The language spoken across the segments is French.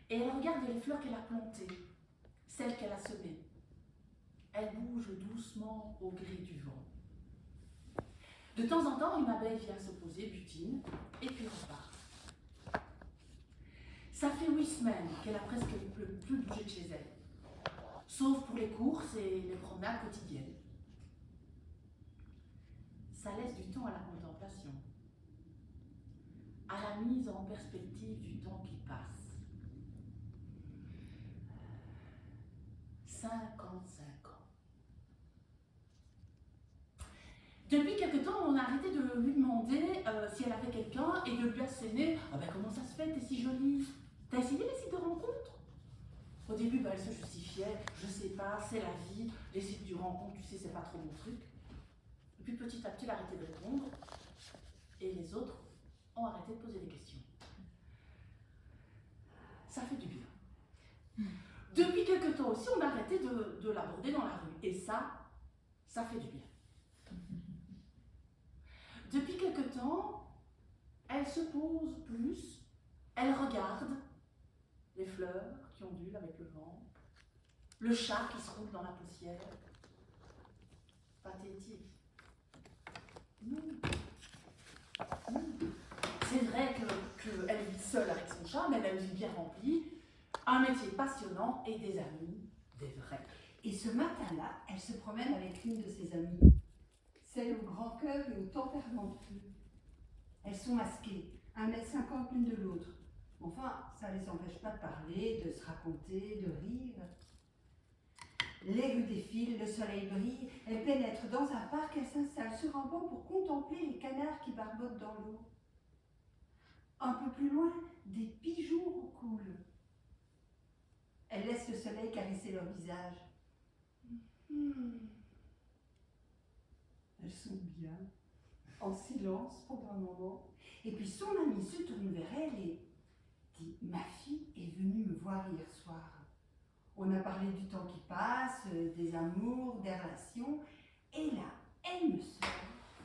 Et elle regarde les fleurs qu'elle a plantées, celles qu'elle a semées. Elles bougent doucement au gré du vent. De temps en temps, une abeille vient se poser, butine, et puis repart. Ça fait 8 semaines qu'elle a presque plus bougé de chez elle, sauf pour les courses et les promenades quotidiennes. Ça laisse du temps à la contemplation, à la mise en perspective du temps qui passe. 55 ans. Depuis quelque temps, on a arrêté de lui demander si elle avait quelqu'un et de lui asséner « Ah ben comment ça se fait, t'es si jolie ?» T'as essayé les sites de rencontres? Au début, elle se justifiait « Je sais pas, c'est la vie, les sites de rencontres, tu sais, c'est pas trop mon truc. » Et puis petit à petit, elle a arrêté de répondre et les autres ont arrêté de poser des questions. Ça fait du bien. Depuis quelque temps aussi, on a arrêté de l'aborder dans la rue. Et ça fait du bien. Depuis quelque temps, elle se pose plus, elle regarde les fleurs qui ondulent avec le vent, le chat qui se roule dans la poussière. Pathétique. Non. C'est vrai qu'elle vit seule avec son chat, mais elle a une vie bien remplie, un métier passionnant et des amis, des vrais. Et ce matin-là, elle se promène avec l'une de ses amies, celle au grand cœur et au tempéramentueux. Elles sont masquées, 1,50 m l'une de l'autre. Enfin, ça ne les empêche pas de parler, de se raconter, de rire. Les rues défilent, le soleil brille, elle pénètre dans un parc, elle s'installe sur un banc pour contempler les canards qui barbotent dans l'eau. Un peu plus loin, des pigeons coulent. Elle laisse le soleil caresser leur visage. Elles sont bien, en silence pendant un moment. Et puis son amie se tourne vers elle et dit « Ma fille est venue me voir hier soir. On a parlé du temps qui passe, des amours, des relations. Et là, elle me sort.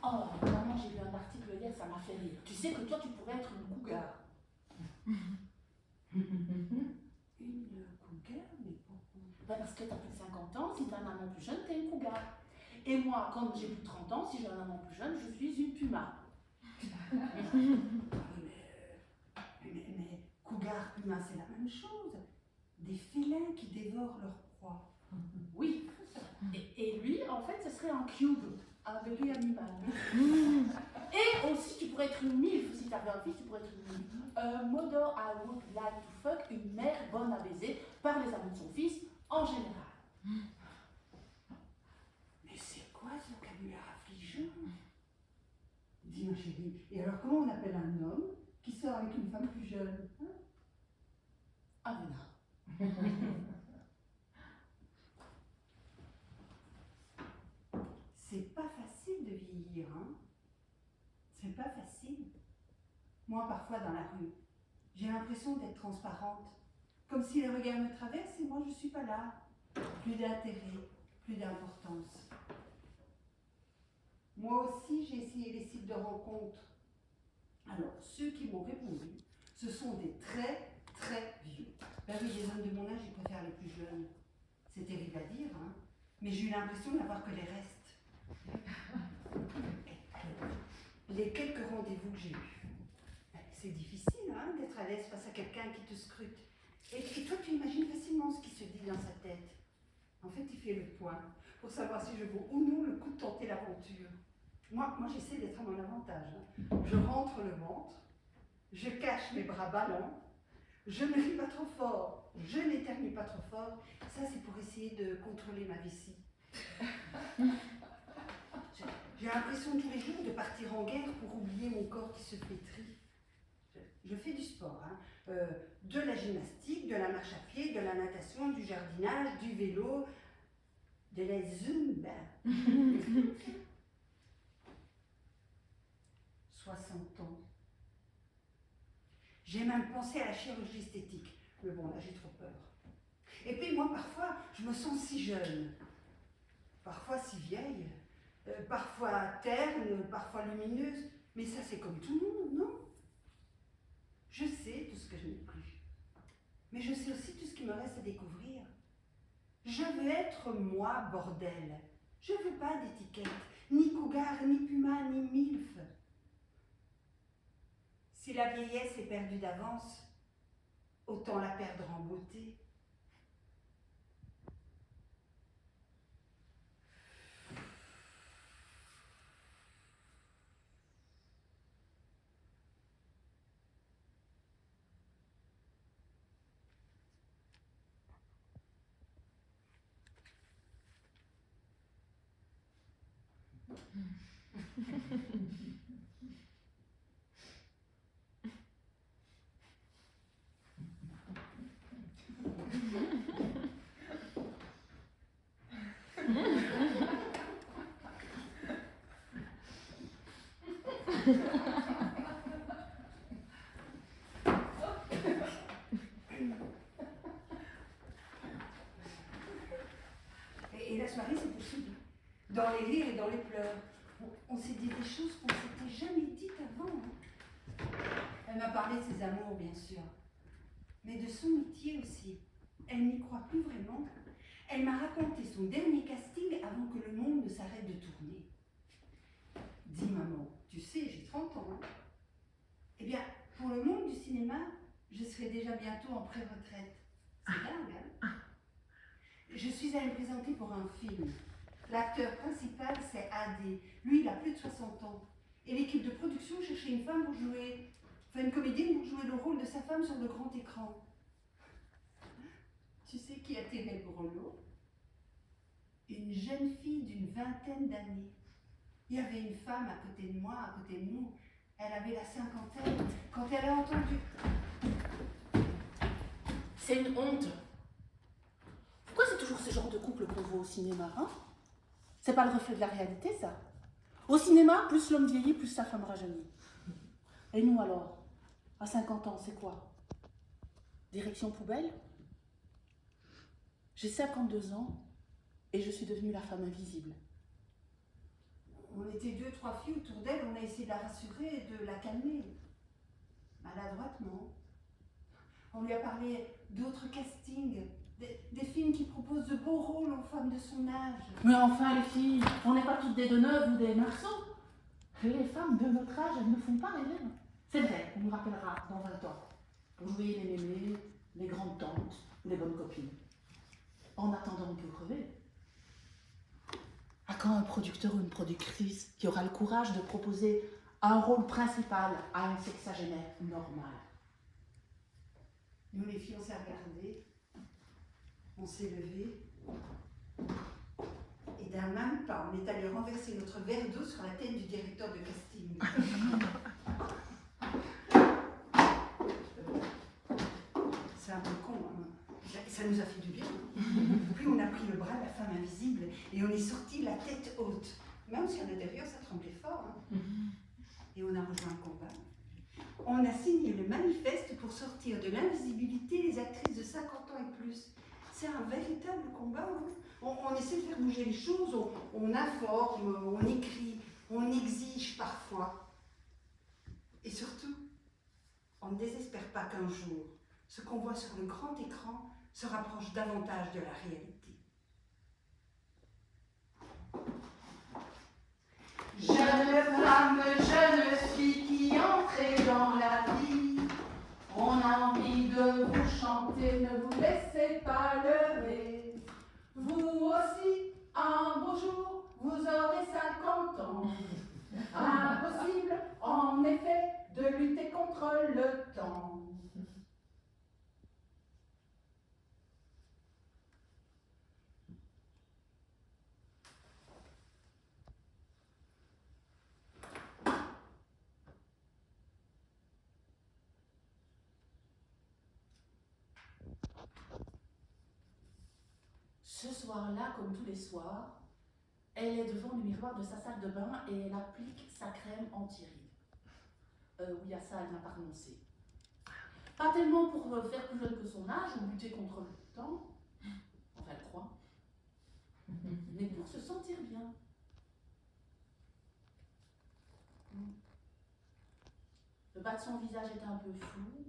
Oh, maman, j'ai lu un article hier, ça m'a fait rire. Tu sais que toi, tu pourrais être une cougar. Une cougar, mais pourquoi? Ben parce que tu as plus de 50 ans, si tu as un amant plus jeune, tu es une cougar. Et moi, quand j'ai plus de 30 ans, si j'ai un amant plus jeune, je suis une puma. Mais cougar, puma, c'est la même chose. Des félins qui dévorent leur proie. Oui. Et lui, en fait, ce serait un cube, un bébé animal. Et aussi, tu pourrais être une milf, si tu avais un fils, tu pourrais être une milf. Mother I would like to fuck, une mère bonne à baiser par les amis de son fils, en général. Mais c'est quoi ce vocabulaire affligeant? Dis ma chérie, et alors comment on appelle un homme qui sort avec une femme plus jeune, hein? Un vénard. C'est pas facile de vieillir, hein? C'est pas facile. Moi, parfois, dans la rue, j'ai l'impression d'être transparente. Comme si les regards me traversent et moi, je suis pas là. Plus d'intérêt, plus d'importance. Moi aussi, j'ai essayé les sites de rencontres. Alors, ceux qui m'ont répondu, ce sont des très, très vieux. Ben oui, les hommes de mon âge, ils préfèrent les plus jeunes. C'est terrible à dire, hein? Mais j'ai eu l'impression d'avoir que les restes. Les quelques rendez-vous que j'ai eus, c'est difficile hein, d'être à l'aise face à quelqu'un qui te scrute. Et toi, tu imagines facilement ce qui se dit dans sa tête. En fait, il fait le point pour savoir si je vaux ou non le coup de tenter l'aventure. Moi j'essaie d'être à mon avantage. Hein. Je rentre le ventre, je cache mes bras ballants, je ne ris pas trop fort, je n'éternue pas trop fort. Ça, c'est pour essayer de contrôler ma vessie. J'ai l'impression tous les jours de partir en guerre pour oublier mon corps qui se flétrit. Je fais du sport, hein. De la gymnastique, de la marche à pied, de la natation, du jardinage, du vélo, de la zumba. 60 ans. J'ai même pensé à la chirurgie esthétique. Mais bon, là, j'ai trop peur. Et puis moi, parfois, je me sens si jeune. Parfois si vieille. Parfois terne, parfois lumineuse. Mais ça, c'est comme tout le monde, non? Je sais tout ce que je n'ai plus. Mais je reste à découvrir. Je veux être moi, bordel. Je veux pas d'étiquette, ni cougar, ni puma, ni milf. Si la vieillesse est perdue d'avance, autant la perdre en beauté. Et la soirée s'est poursuivie. Dans les rires et dans les pleurs. On s'est dit des choses qu'on ne s'était jamais dites avant. Elle m'a parlé de ses amours, bien sûr. Mais de son métier aussi. Elle n'y croit plus vraiment. Elle m'a raconté son dernier casting avant que le monde ne s'arrête de tourner. Dis maman, tu sais, j'ai 30 ans. Hein. Eh bien, pour le monde du cinéma, je serai déjà bientôt en pré-retraite. C'est dingue, hein? Je suis allée me présenter pour un film. L'acteur principal, c'est Adé. Lui, il a plus de 60 ans. Et l'équipe de production cherchait une femme pour jouer, une comédienne pour jouer le rôle de sa femme sur le grand écran. Tu sais qui a tiré le gros lot? Une jeune fille d'une vingtaine d'années. Il y avait une femme à côté de moi, à côté de nous. Elle avait la cinquantaine. Quand elle a entendu... C'est une honte. Pourquoi c'est toujours ce genre de couple qu'on voit au cinéma, hein? C'est pas le reflet de la réalité, ça. Au cinéma, plus l'homme vieillit, plus sa femme rajeunit. Et nous alors, à 50 ans, c'est quoi? Direction poubelle? J'ai 52 ans et je suis devenue la femme invisible. On était 2, 3 filles autour d'elle, on a essayé de la rassurer et de la calmer. Maladroitement. On lui a parlé d'autres castings, des films qui proposent de beaux rôles aux femmes de son âge. Mais enfin, les filles, on n'est pas toutes des Deneuve ou des Marceau. Les femmes de notre âge, elles ne font pas rêver. C'est vrai, on nous rappellera dans 20 ans, pour jouer les mémés, les grandes tantes ou les bonnes copines. En attendant, on peut crever. À quand un producteur ou une productrice qui aura le courage de proposer un rôle principal à une sexagénaire normale? Nous, les filles, on s'est regardées, on s'est levées, et d'un même pas, on est allé renverser notre verre d'eau sur la tête du directeur de casting. C'est un peu con, hein. Ça nous a fait du bien. Puis on a pris le bras de la femme invisible et on est sorti la tête haute. Même si à l'intérieur, ça tremblait fort. Hein. Et on a rejoint le combat. On a signé le manifeste pour sortir de l'invisibilité les actrices de 50 ans et plus. C'est un véritable combat. Hein. On essaie de faire bouger les choses, on informe, on écrit, on exige parfois. Et surtout, on ne désespère pas qu'un jour, ce qu'on voit sur le grand écran se rapproche davantage de la réalité. Jeune femme, jeune fille qui entrez dans la vie, on a envie de vous chanter, ne vous laissez pas leurrer. Vous aussi, un beau jour, vous aurez 50 ans. Impossible, en effet, de lutter contre le temps. Ce soir-là, comme tous les soirs, elle est devant le miroir de sa salle de bain et elle applique sa crème anti-rides. Oui, à ça, elle n'a pas renoncé. Pas tellement pour faire plus jeune que son âge ou lutter contre le temps, enfin elle croit, mais pour se sentir bien. Le bas de son visage est un peu flou.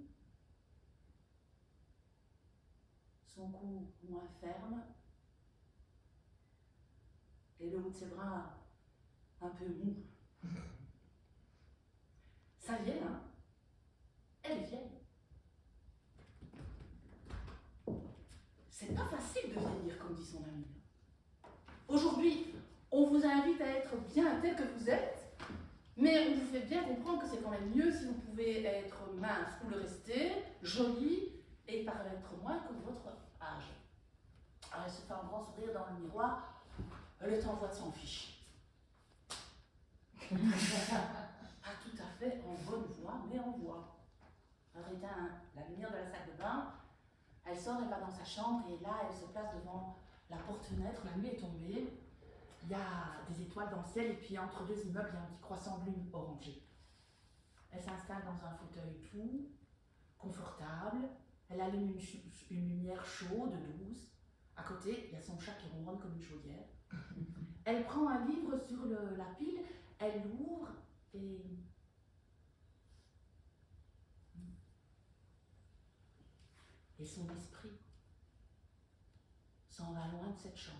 son cou moins ferme, et le haut de ses bras un peu mou. Ça y est, hein? Elle est vieille. C'est pas facile de vieillir, comme dit son ami. Aujourd'hui, on vous invite à être bien tel que vous êtes, mais on vous fait bien comprendre que c'est quand même mieux si vous pouvez être mince ou le rester, joli et paraître moins que votre âge. Alors elle se fait un grand sourire dans le miroir, elle est en voie de s'en fiche. Pas tout à fait en bonne voie, mais en voie. Elle éteint la lumière de la salle de bain, elle sort, elle va dans sa chambre et là elle se place devant la porte-fenêtre, la nuit est tombée. Il y a des étoiles dans le ciel et puis entre deux immeubles, il y a un petit croissant de lune orangé. Elle s'installe dans un fauteuil tout, confortable. Elle allume une lumière chaude, douce. À côté, il y a son chat qui ronronne comme une chaudière. Elle prend un livre sur la pile, elle l'ouvre et son esprit s'en va loin de cette chambre.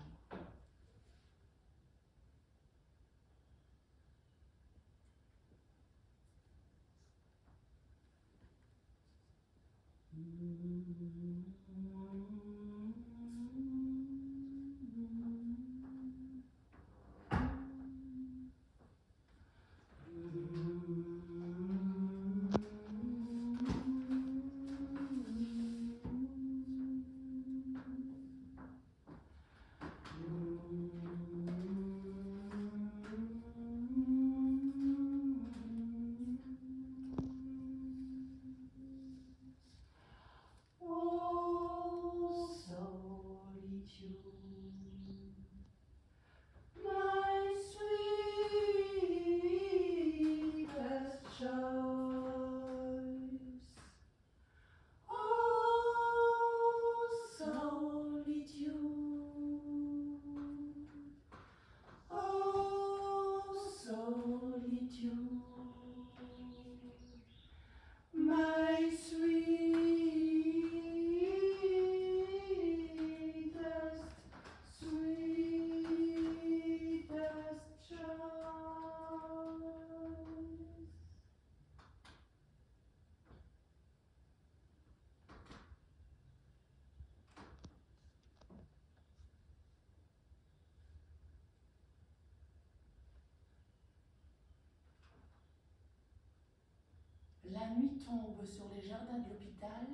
La nuit tombe sur les jardins de l'hôpital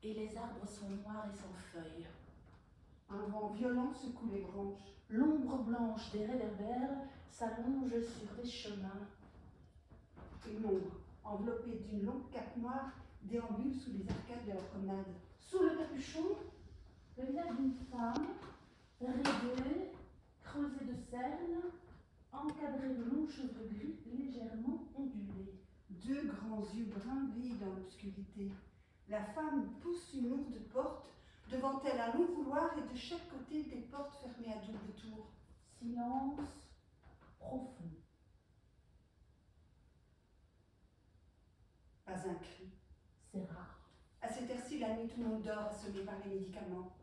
et les arbres sont noirs et sans feuilles. Un vent violent secoue les branches. L'ombre blanche des réverbères s'allonge sur les chemins. Une ombre, enveloppée d'une longue cape noire, déambule sous les arcades de la promenade. Sous le capuchon, le visage d'une femme, ridée, creusée de cernes, encadrée de longs cheveux gris légèrement ondulés. Deux grands yeux bruns brillent dans l'obscurité. La femme pousse une lourde porte, devant elle un long couloir et de chaque côté des portes fermées à double tour. Silence profond. Pas un cri. C'est rare. À cette heure-ci, la nuit, tout le monde dort, assommé par les médicaments.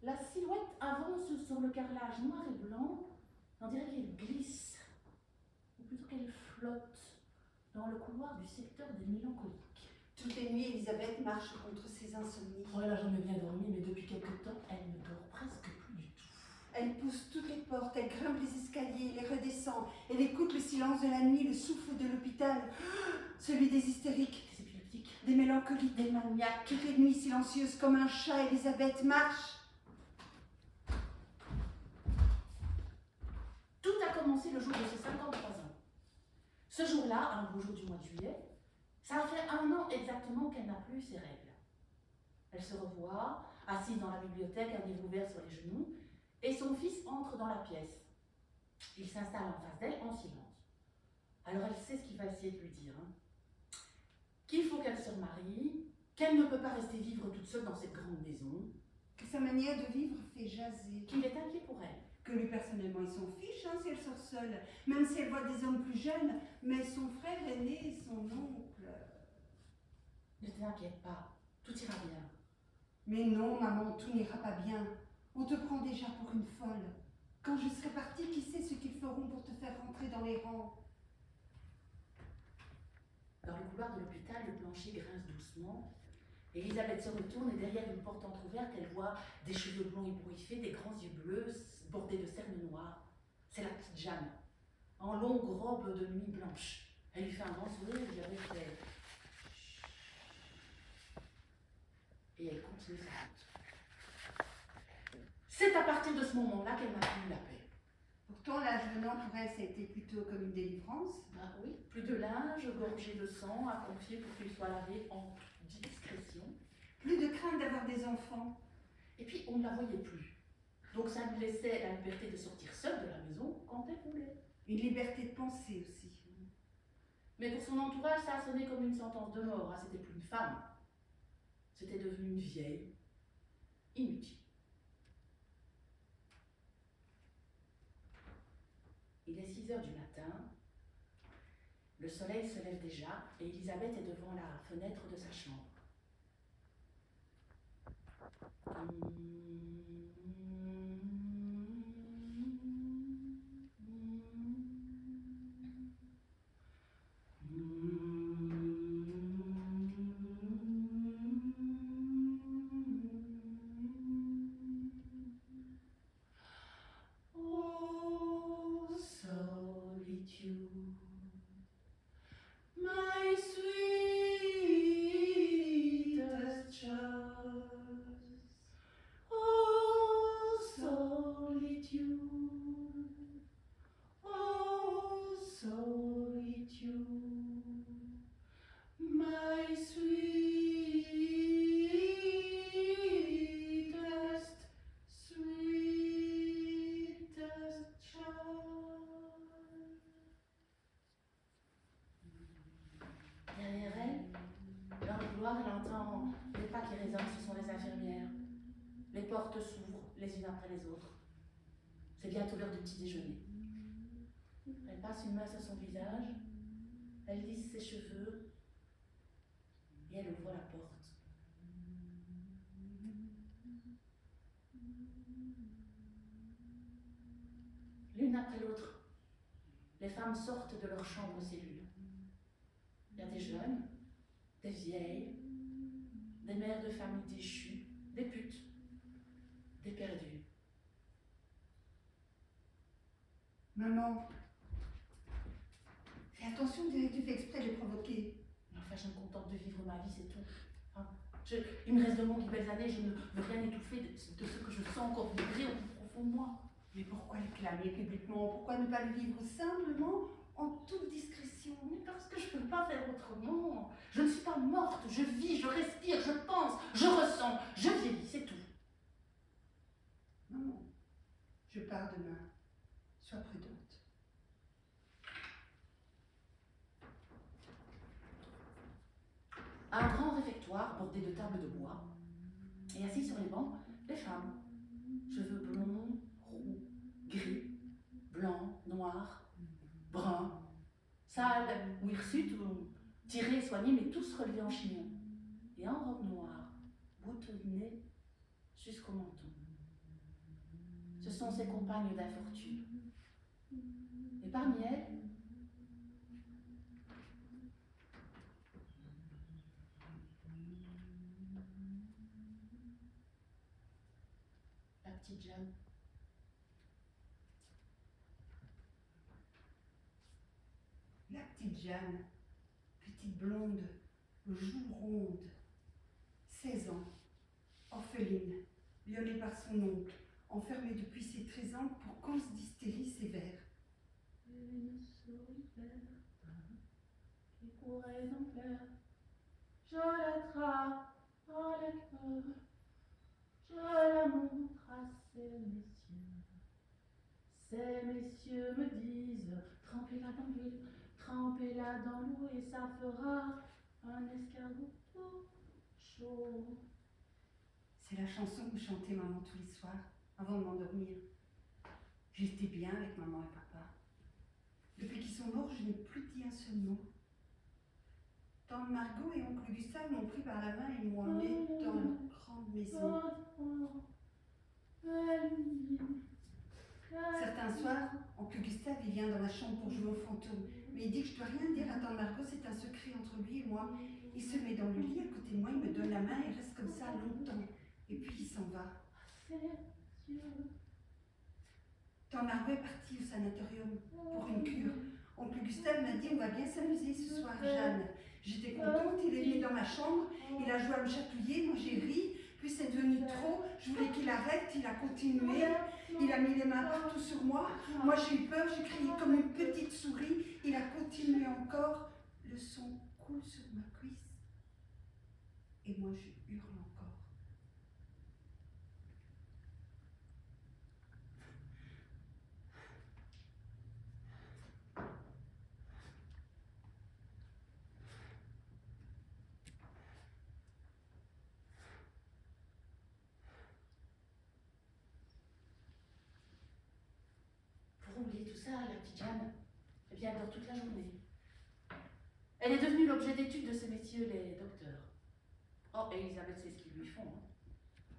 La silhouette avance sur le carrelage noir et blanc. On dirait qu'elle glisse, ou plutôt qu'elle flotte dans le couloir du secteur des mélancoliques. Toutes les nuits, Elisabeth marche contre ses insomnies. Oh, elle a jamais bien dormi, mais depuis quelque temps, elle ne dort presque plus du tout. Elle pousse toutes les portes, elle grimpe les escaliers, les redescend. Elle écoute le silence de la nuit, le souffle de l'hôpital, celui des hystériques, Des épileptiques, des mélancoliques, des maniaques. toutes les nuits silencieuses comme un chat, Elisabeth marche. Tout a commencé le jour de ses 53 ans. Ce jour-là, un beau jour du mois de juillet, ça fait 1 an exactement qu'elle n'a plus ses règles. Elle se revoit, assise dans la bibliothèque, un livre ouvert sur les genoux, et son fils entre dans la pièce. Il s'installe en face d'elle en silence. Alors elle sait ce qu'il va essayer de lui dire. Qu'il faut qu'elle se remarie, qu'elle ne peut pas rester vivre toute seule dans cette grande maison, Que sa manière de vivre fait jaser. qu'il est inquiet pour elle. Que lui, personnellement, il s'en fiche si elle sort seule. Même si elle voit des hommes plus jeunes, mais son frère aîné, son oncle... Ne t'inquiète pas, tout ira bien. Mais non, maman, tout n'ira pas bien. On te prend déjà pour une folle. Quand je serai partie, qui sait ce qu'ils feront pour te faire rentrer dans les rangs? Dans le couloir de l'hôpital, le plancher grince doucement. Elisabeth se retourne et derrière une porte entrouverte, elle voit des cheveux blonds ébouriffés, des grands yeux bleus bordés de cernes noires. C'est la petite Jeanne, en longue robe de nuit blanche. Elle lui fait un grand sourire, Elisabeth fait... Et elle continue sa route. C'est à partir de ce moment-là qu'elle n'a plus eu la paix. Pourtant, l'âge venant pour elle, ça a été plutôt comme une délivrance. Ah oui, plus de linge gorgé de sang à confier pour qu'il soit lavé en toute discrétion. Plus de crainte d'avoir des enfants. Et puis, on ne la voyait plus. Donc, ça lui laissait la liberté de sortir seule de la maison quand elle voulait. Une liberté de penser aussi. Mais pour son entourage, ça a sonné comme une sentence de mort. Ah, c'était plus une femme. C'était devenu une vieille, inutile. Il est 6 heures du matin. Le soleil se lève déjà et Elisabeth est devant la fenêtre de sa chambre. Oh, solitude, my sweetest choice. Oh, solitude, oh, solitude, my sweetest, sweetest child. Derrière elle, dans le couloir, elle entend les pas qui résonnent, ce sont les infirmières. Les portes s'ouvrent les unes après les autres. C'est bientôt l'heure du petit déjeuner. Elle passe une main sur son visage, elle lisse ses cheveux et elle ouvre la porte. L'une après l'autre, les femmes sortent de leur chambre cellule. Il y a des jeunes, des vieilles, des mères de famille déchues, des putes, des perdues. Maman, fais attention, tu fais exprès de les provoquer. Enfin, je me contente de vivre ma vie, c'est tout. Hein. Il me reste de longues et belles années, je ne veux rien étouffer de ce que je sens encore vibrer au plus profond de moi. Mais pourquoi le clamer publiquement? Pourquoi ne pas le vivre simplement, en toute discrétion? Parce que je ne peux pas faire autrement. Je ne suis pas morte, je vis, je respire, je pense, je ressens, je vieillis, c'est tout. Maman, je pars demain. Sois prudente. Un grand réfectoire bordé de tables de bois, et assis sur les bancs, les femmes. Cheveux blonds, roux, gris, blancs, noirs, bruns, sales ou hirsutes, ou tirés et soignés, mais tous relevés en chignon. Et en robe noire, boutonnée jusqu'au menton. Ce sont ses compagnes d'infortune. Et parmi elles, la petite Jeanne. La petite Jeanne, petite blonde, aux joues rondes, 16 ans, orpheline, violée par son oncle, enfermée depuis ses 13 ans pour cause d'hystérie sévère. Une souris verte qui courait en clair, je l'attrape par le cœur, je la montre à ces messieurs. Ces messieurs me disent, trempez-la dans l'huile, trempez-la dans l'eau et ça fera un escargot tout chaud. C'est la chanson que chantait maman tous les soirs, avant de m'endormir. J'étais bien avec maman et papa. Depuis qu'ils sont morts, je n'ai plus dit un seul mot. Tante Margot et oncle Gustave m'ont pris par la main et m'ont emmené dans leur grande maison. Certains soirs, oncle Gustave il vient dans ma chambre pour jouer au fantôme. Mais il dit que je dois rien dire à tante Margot, c'est un secret entre lui et moi. Il se met dans le lit à côté de moi, il me donne la main et reste comme ça longtemps. Et puis il s'en va. Tante Margot est partie au sanatorium pour une cure. Oncle Gustave m'a dit on va bien s'amuser ce soir, Jeanne. J'étais contente, il est venu dans ma chambre, il a joué à me chatouiller, moi j'ai ri, puis c'est devenu trop, je voulais qu'il arrête, il a continué, il a mis les mains partout sur moi, moi j'ai eu peur, j'ai crié comme une petite souris, il a continué encore, le sang coule sur ma cuisse, et moi je hurle encore. Pour oublier tout ça, la petite Jeanne, eh bien, elle dort toute la journée. Elle est devenue l'objet d'étude de ces messieurs, les docteurs. Oh, et Elisabeth sait ce qu'ils lui font.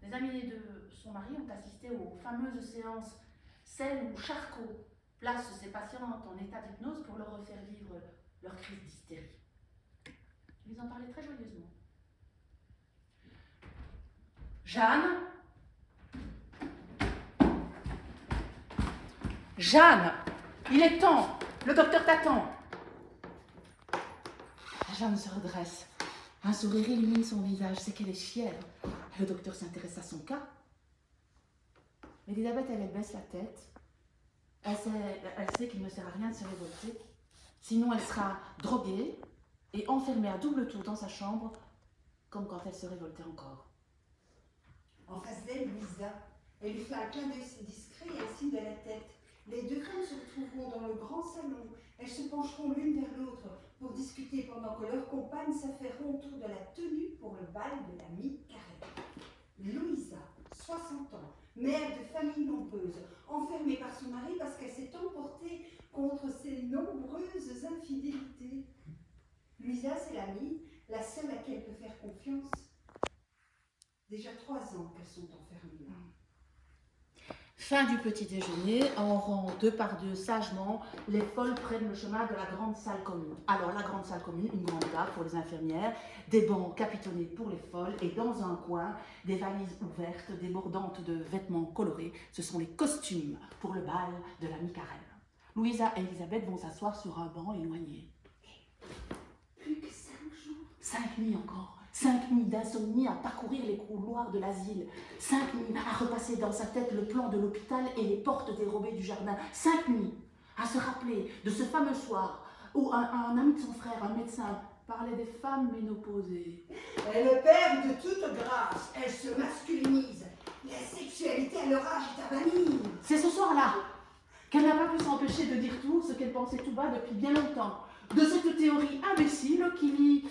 Les amis de son mari ont assisté aux fameuses séances, celles où Charcot place ses patientes en état d'hypnose pour leur refaire vivre leur crise d'hystérie. Ils en parlaient très joyeusement. Jeanne, Jeanne, il est temps, le docteur t'attend. Jeanne se redresse. Un sourire illumine son visage, c'est qu'elle est fière. Le docteur s'intéresse à son cas. Elisabeth, elle baisse la tête. Elle sait qu'il ne sert à rien de se révolter. Sinon, elle sera droguée et enfermée à double tour dans sa chambre, comme quand elle se révoltait encore. En face d'elle, Louisa. Elle lui fait un clin d'œil discret et un signe de la tête. Les deux femmes se retrouveront dans le grand salon. Elles se pencheront l'une vers l'autre pour discuter pendant que leurs compagnes s'affaireront autour de la tenue pour le bal de la mi-carême. Louisa, 60 ans, mère de famille nombreuse, enfermée par son mari parce qu'elle s'est emportée contre ses nombreuses infidélités. Louisa, c'est l'amie, la seule à qui elle peut faire confiance. Déjà 3 ans qu'elles sont enfermées là. Fin du petit déjeuner, en rang 2 par 2, sagement, les folles prennent le chemin de la grande salle commune. Alors, la grande salle commune, une grande table pour les infirmières, des bancs capitonnés pour les folles, et dans un coin, des valises ouvertes, débordantes de vêtements colorés. Ce sont les costumes pour le bal de la mi-carême. Louisa et Elisabeth vont s'asseoir sur un banc éloigné. Plus que 5 jours. 5 nuits encore. 5 nuits d'insomnie à parcourir les couloirs de l'asile. 5 nuits à repasser dans sa tête le plan de l'hôpital et les portes dérobées du jardin. 5 nuits à se rappeler de ce fameux soir où un ami de son frère, un médecin, parlait des femmes ménopausées. Elles perdent de toute grâce, elles se masculinisent. La sexualité à leur âge est à bannir. C'est ce soir-là qu'elle n'a pas pu s'empêcher de dire tout ce qu'elle pensait tout bas depuis bien longtemps. De cette théorie imbécile qui lie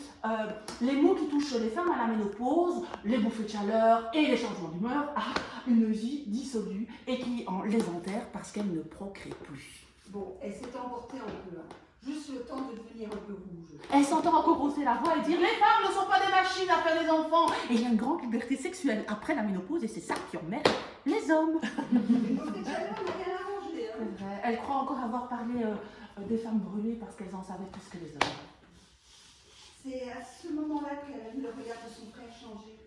les maux qui touchent les femmes à la ménopause, les bouffées de chaleur et les changements d'humeur à une vie dissolue et qui les enterre parce qu'elle ne procrée plus. Bon, elle s'est emportée un peu, hein. Juste le temps de devenir un peu rouge. Elle s'entend encore brosser la voix et dire « Les femmes ne sont pas des machines à faire des enfants !» Et il y a une grande liberté sexuelle après la ménopause et c'est ça qui emmerde les hommes. Les bouffées de chaleur n'a rien arrangé, hein. C'est vrai. Elle croit encore avoir parlé des femmes brûlées parce qu'elles en savaient plus que les hommes. C'est à ce moment-là qu'elle a vu le regard de son frère changer.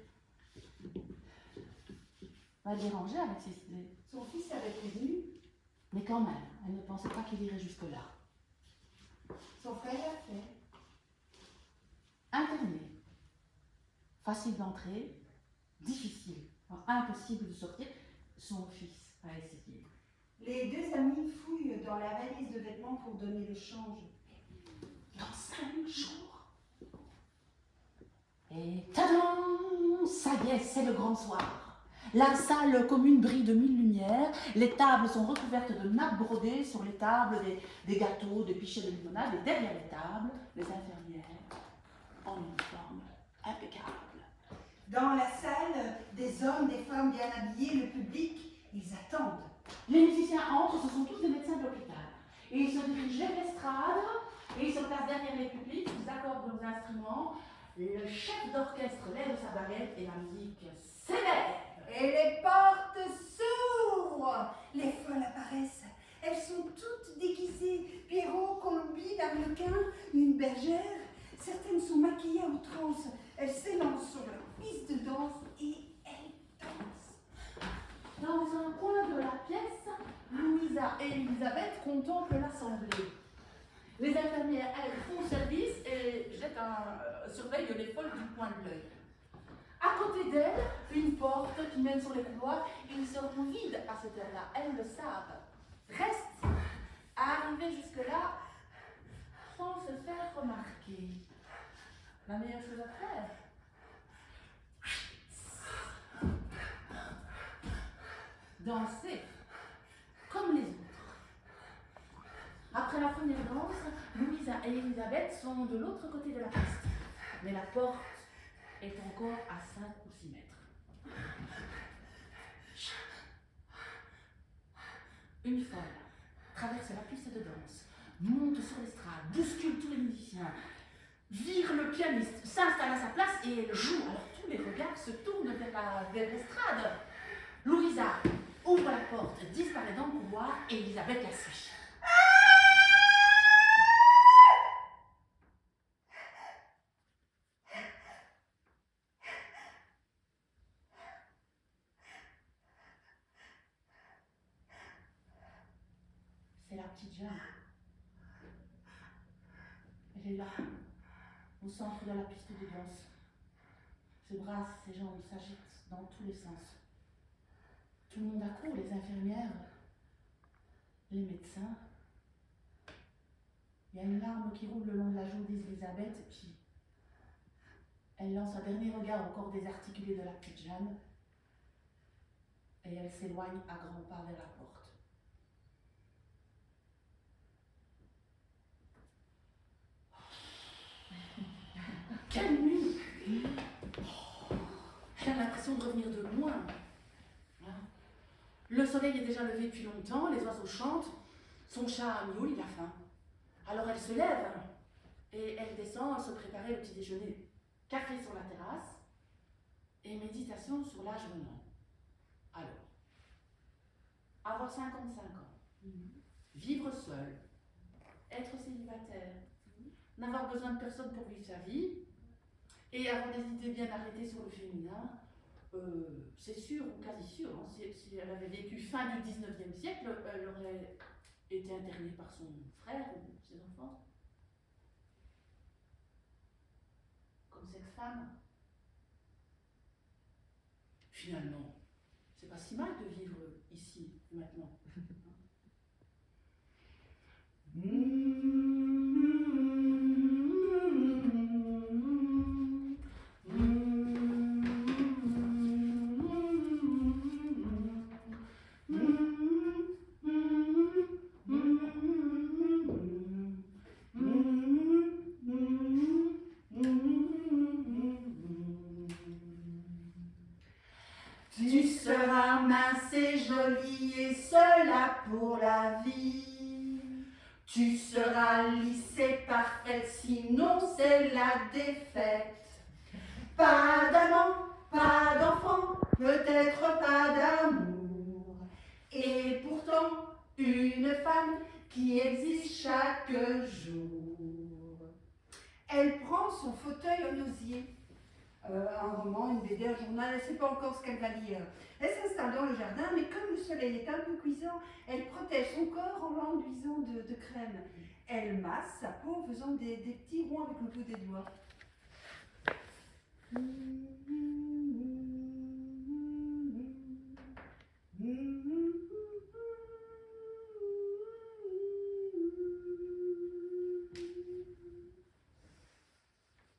Va déranger avec ses idées. Son fils avait prévenu. Mais quand même, elle ne pensait pas qu'il irait jusque-là. Son frère l'a fait. Interné. Facile d'entrer, difficile, voire impossible de sortir. Son fils a essayé. Les deux amis fouillent dans la valise de vêtements pour donner le change. Dans 5 jours. Et tadam! Ça y est, c'est le grand soir. La salle commune brille de 1000 lumières. Les tables sont recouvertes de nappes brodées. Sur les tables, des gâteaux, des pichets de limonade. Et derrière les tables, les infirmières en uniforme impeccable. Dans la salle, des hommes, des femmes bien habillés, le public, ils attendent. Les musiciens entrent, ce sont tous des médecins de l'hôpital. Et ils se dirigent vers l'estrade, et ils se placent derrière les publics, ils accordent leurs instruments. Le chef d'orchestre lève sa baguette et la musique s'élève. Et les portes s'ouvrent. et Elisabeth contemplent l'assemblée. Les infirmières, elles, font service et surveillent les folles du coin de l'œil. À côté d'elles, une porte qui mène sur les couloirs. Ils seront vides à cette heure-là, elles le savent. Reste à arriver jusque-là sans se faire remarquer. La meilleure chose à faire. Danser comme les autres. Après la première danse, Louisa et Elisabeth sont de l'autre côté de la piste. Mais la porte est encore à 5 ou 6 mètres. Une folle traverse la piste de danse, monte sur l'estrade, bouscule tous les musiciens, vire le pianiste, s'installe à sa place et elle joue. Alors tous les regards se tournent vers l'estrade. Louisa ouvre la porte, disparaît dans le couloir et Elisabeth la suit. C'est la petite Jeanne. Elle est là, au centre de la piste de danse. Ses bras, ses jambes s'agitent dans tous les sens. Tout le monde accourt, les infirmières, les médecins. Il y a une larme qui roule le long de la joue d'Elisabeth, puis elle lance un dernier regard au corps désarticulé de la petite Jeanne, et elle s'éloigne à grands pas vers la porte. Quelle nuit! Elle a l'impression de revenir de loin. Le soleil est déjà levé depuis longtemps, les oiseaux chantent, son chat miaule, il a faim. Alors elle se lève et elle descend se préparer le petit déjeuner. Café sur la terrasse et méditation sur l'âge venant. Alors, avoir 55 ans, vivre seul, être célibataire, n'avoir besoin de personne pour vivre sa vie et avoir des idées bien arrêtées sur le féminin, c'est sûr ou quasi sûr, hein, si elle avait vécu fin du 19e siècle, elle aurait été internée par son frère ou ses enfants. Comme sexe-femme. Finalement, c'est pas si mal de vivre ici, maintenant. Tu seras mince et jolie et seule pour la vie. Tu seras lisse et parfaite, sinon c'est la défaite. Pas d'amant, pas d'enfant, peut-être pas d'amour. Et pourtant, une femme qui existe chaque jour. Elle prend son fauteuil en osier. Un roman, une BD, un journal, elle ne sait pas encore ce qu'elle va lire. Elle s'installe dans le jardin, mais comme le soleil est un peu cuisant, elle protège son corps en l'enduisant de crème. Elle masse sa peau en faisant des petits ronds avec le bout des doigts.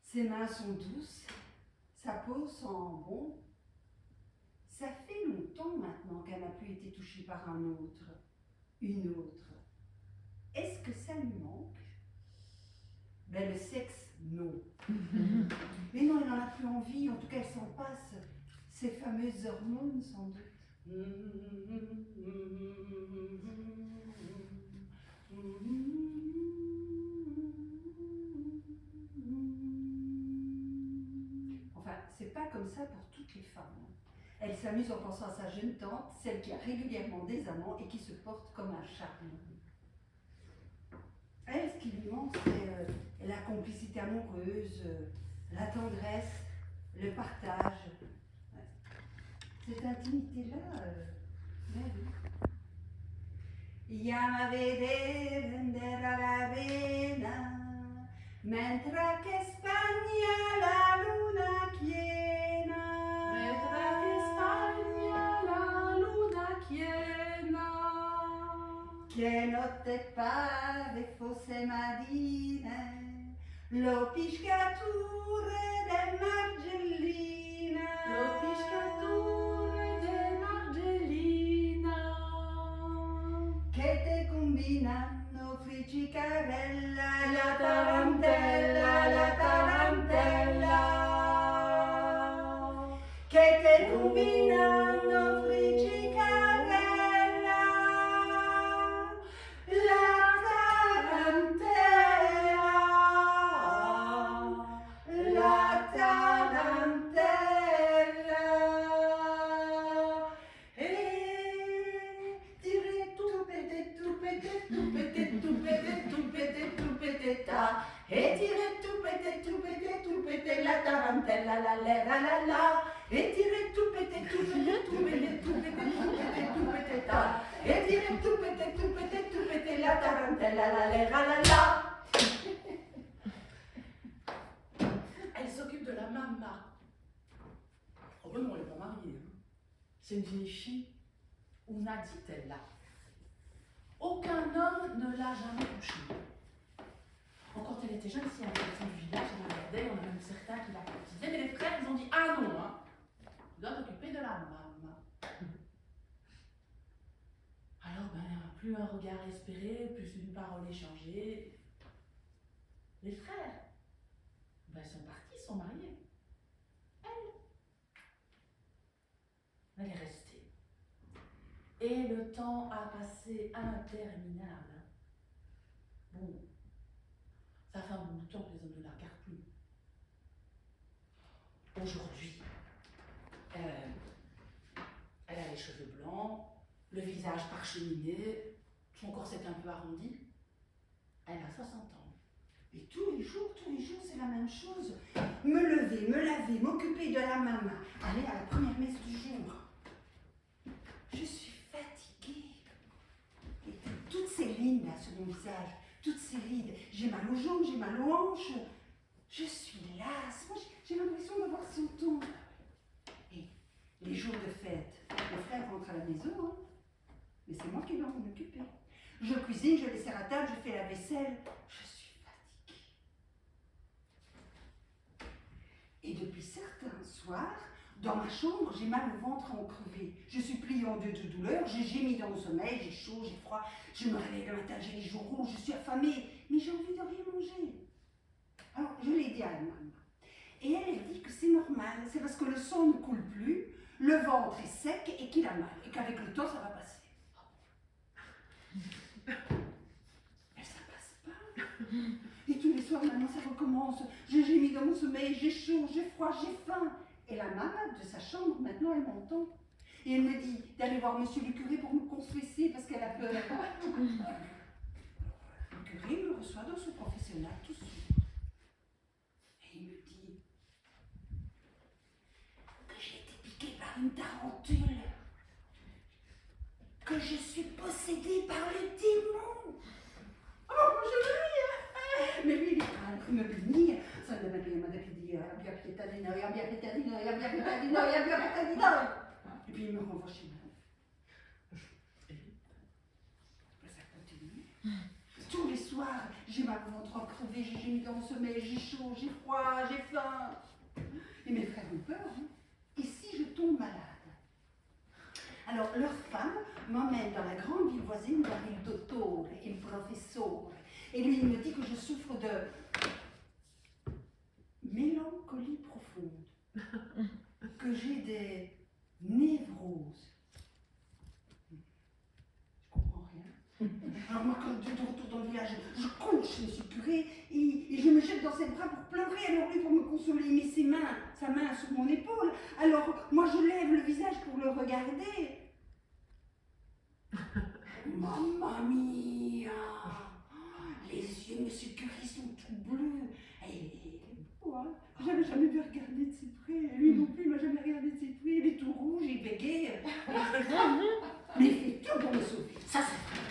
Ses mains sont douces. Sa peau sent bon. Ça fait longtemps maintenant qu'elle n'a plus été touchée par un autre, une autre. Est-ce que ça lui manque? Ben le sexe, non. Mais non, elle n'en a plus envie, en tout cas elle s'en passe. Ces fameuses hormones, sans doute. Enfin, c'est pas comme ça pour toutes les femmes. Elle s'amuse en pensant à sa jeune tante, celle qui a régulièrement des amants et qui se porte comme un charme. Elle, ce qui lui manque, c'est la complicité amoureuse, la tendresse, le partage. Cette intimité-là, oui. io mi vede prendere la vena, mentre che spagna la luna piena. Mentre che spagna la luna piena. Che notte pare fosse marine, lo piscature de Margellina. Lo piscature de Margellina. Che te combinano fricicarella, la tarantella, la tarantella. Che te combinano fricicarella, la tarantella, la tarantella. E dire tupete, tupete, tupete, tupete, tupete, tupete, ta. E dire tupete, tupete, tupete, la tarantella, la lera, la la. E dire tupete, tupete, tupete, tupete, tupete, tupete, ta. E dire tupete, tupete, tupete, la tarantella, la lera, la la. Elle s'occupe de la maman. Oh ben non, elle n'est pas mariée. Hein. C'est une vieille fille. Una dit-elle là. Aucun homme ne l'a jamais touchée. Quand elle était jeune, si elle était du village, elle la regardait, on a même certains qui la courtisaient, mais les frères, ils ont dit ah non, hein. Tu dois t'occuper de la maman. Alors, ben, plus un regard espéré, plus une parole échangée. Les frères, ben, sont partis, sont mariés. Elle est restée. Et le temps a passé interminable. Bon, ça fait un bout de temps que les hommes ne la regardent plus. Aujourd'hui, elle a les cheveux blancs, le visage parcheminé, son corset un peu arrondi. Elle a 60 ans. Et tous les jours, c'est la même chose. Me lever, me laver, m'occuper de la maman, aller à la première messe du jour. Je suis fatiguée. Et toutes ces lignes là sur mon visage, toutes ces rides, j'ai mal aux jambes, j'ai mal aux hanches. Je suis lasse. Moi, j'ai l'impression d'avoir 100 ans. Et les jours de fête, le frère rentre à la maison, hein. Mais c'est moi qui dois m'en occuper. Je cuisine, je les sers à table, je fais la vaisselle. Je suis fatiguée. Et depuis certains soirs, dans ma chambre, j'ai mal au ventre à en crever. Je suis pliée en deux de douleur, j'ai gémi dans mon sommeil, j'ai chaud, j'ai froid. Je me réveille le matin, j'ai les joues rouges, je suis affamée, mais j'ai envie de rien manger. Alors, je l'ai dit à la maman. Et elle dit que c'est normal, c'est parce que le sang ne coule plus, le ventre est sec et qu'il a mal, et qu'avec le temps, ça va passer. Mais ça passe pas. Et tous les soirs, maintenant, ça recommence. Je gémis dans mon sommeil, j'ai chaud, j'ai froid, j'ai faim. Et la maman de sa chambre, maintenant, elle m'entend. Et elle me dit d'aller voir monsieur le curé pour me confesser parce qu'elle a peur. Le curé me reçoit dans son confessionnal tout sourd. Et il me dit que j'ai été piquée par une tarentule, que je suis possédée par le démon. Oh, je ris. Mais lui, il me punit. Ça ne m'a pas dit, abbia pietà di noi, abbia pietà di noi, abbia pietà di noi, abbia pietà di noi. Et puis il me renvoie chez moi. Ça continue. Tous les soirs, j'ai mal au ventre crevé, j'ai gémi dans mon sommeil, j'ai chaud, j'ai froid, j'ai faim. Et mes frères ont peur. Hein. Et si je tombe malade? Alors leur femme m'emmène dans la grande ville voisine vers il dottore, il professore. Et lui, il me dit que je souffre de mélancolie profonde, que j'ai des névroses. Je comprends rien. Alors moi, quand de retour dans le village, je cours chez monsieur le curé et je me jette dans ses bras pour pleurer. Alors lui, pour me consoler, il met sa main sur mon épaule. Alors moi, je lève le visage pour le regarder. Mamma mia! Les yeux de monsieur le curé sont tout bleus. Et ouais, j'avais jamais vu regarder de si près. Lui non plus, il m'a jamais regardé de si près. Il est tout rouge, il bégaye. Mais il fait tout pour me sauver. Ça, c'est vrai.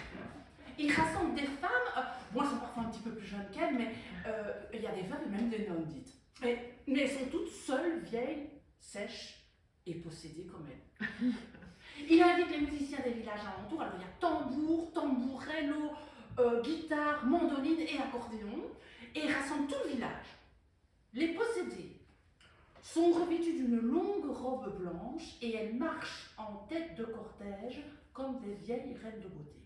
Il invite les musiciens des villages alentours, alors il y a tambour, tambourello, guitare, mandoline et accordéon, et il rassemble tout le village. Les possédés sont revêtus d'une longue robe blanche et elles marchent en tête de cortège comme des vieilles reines de beauté.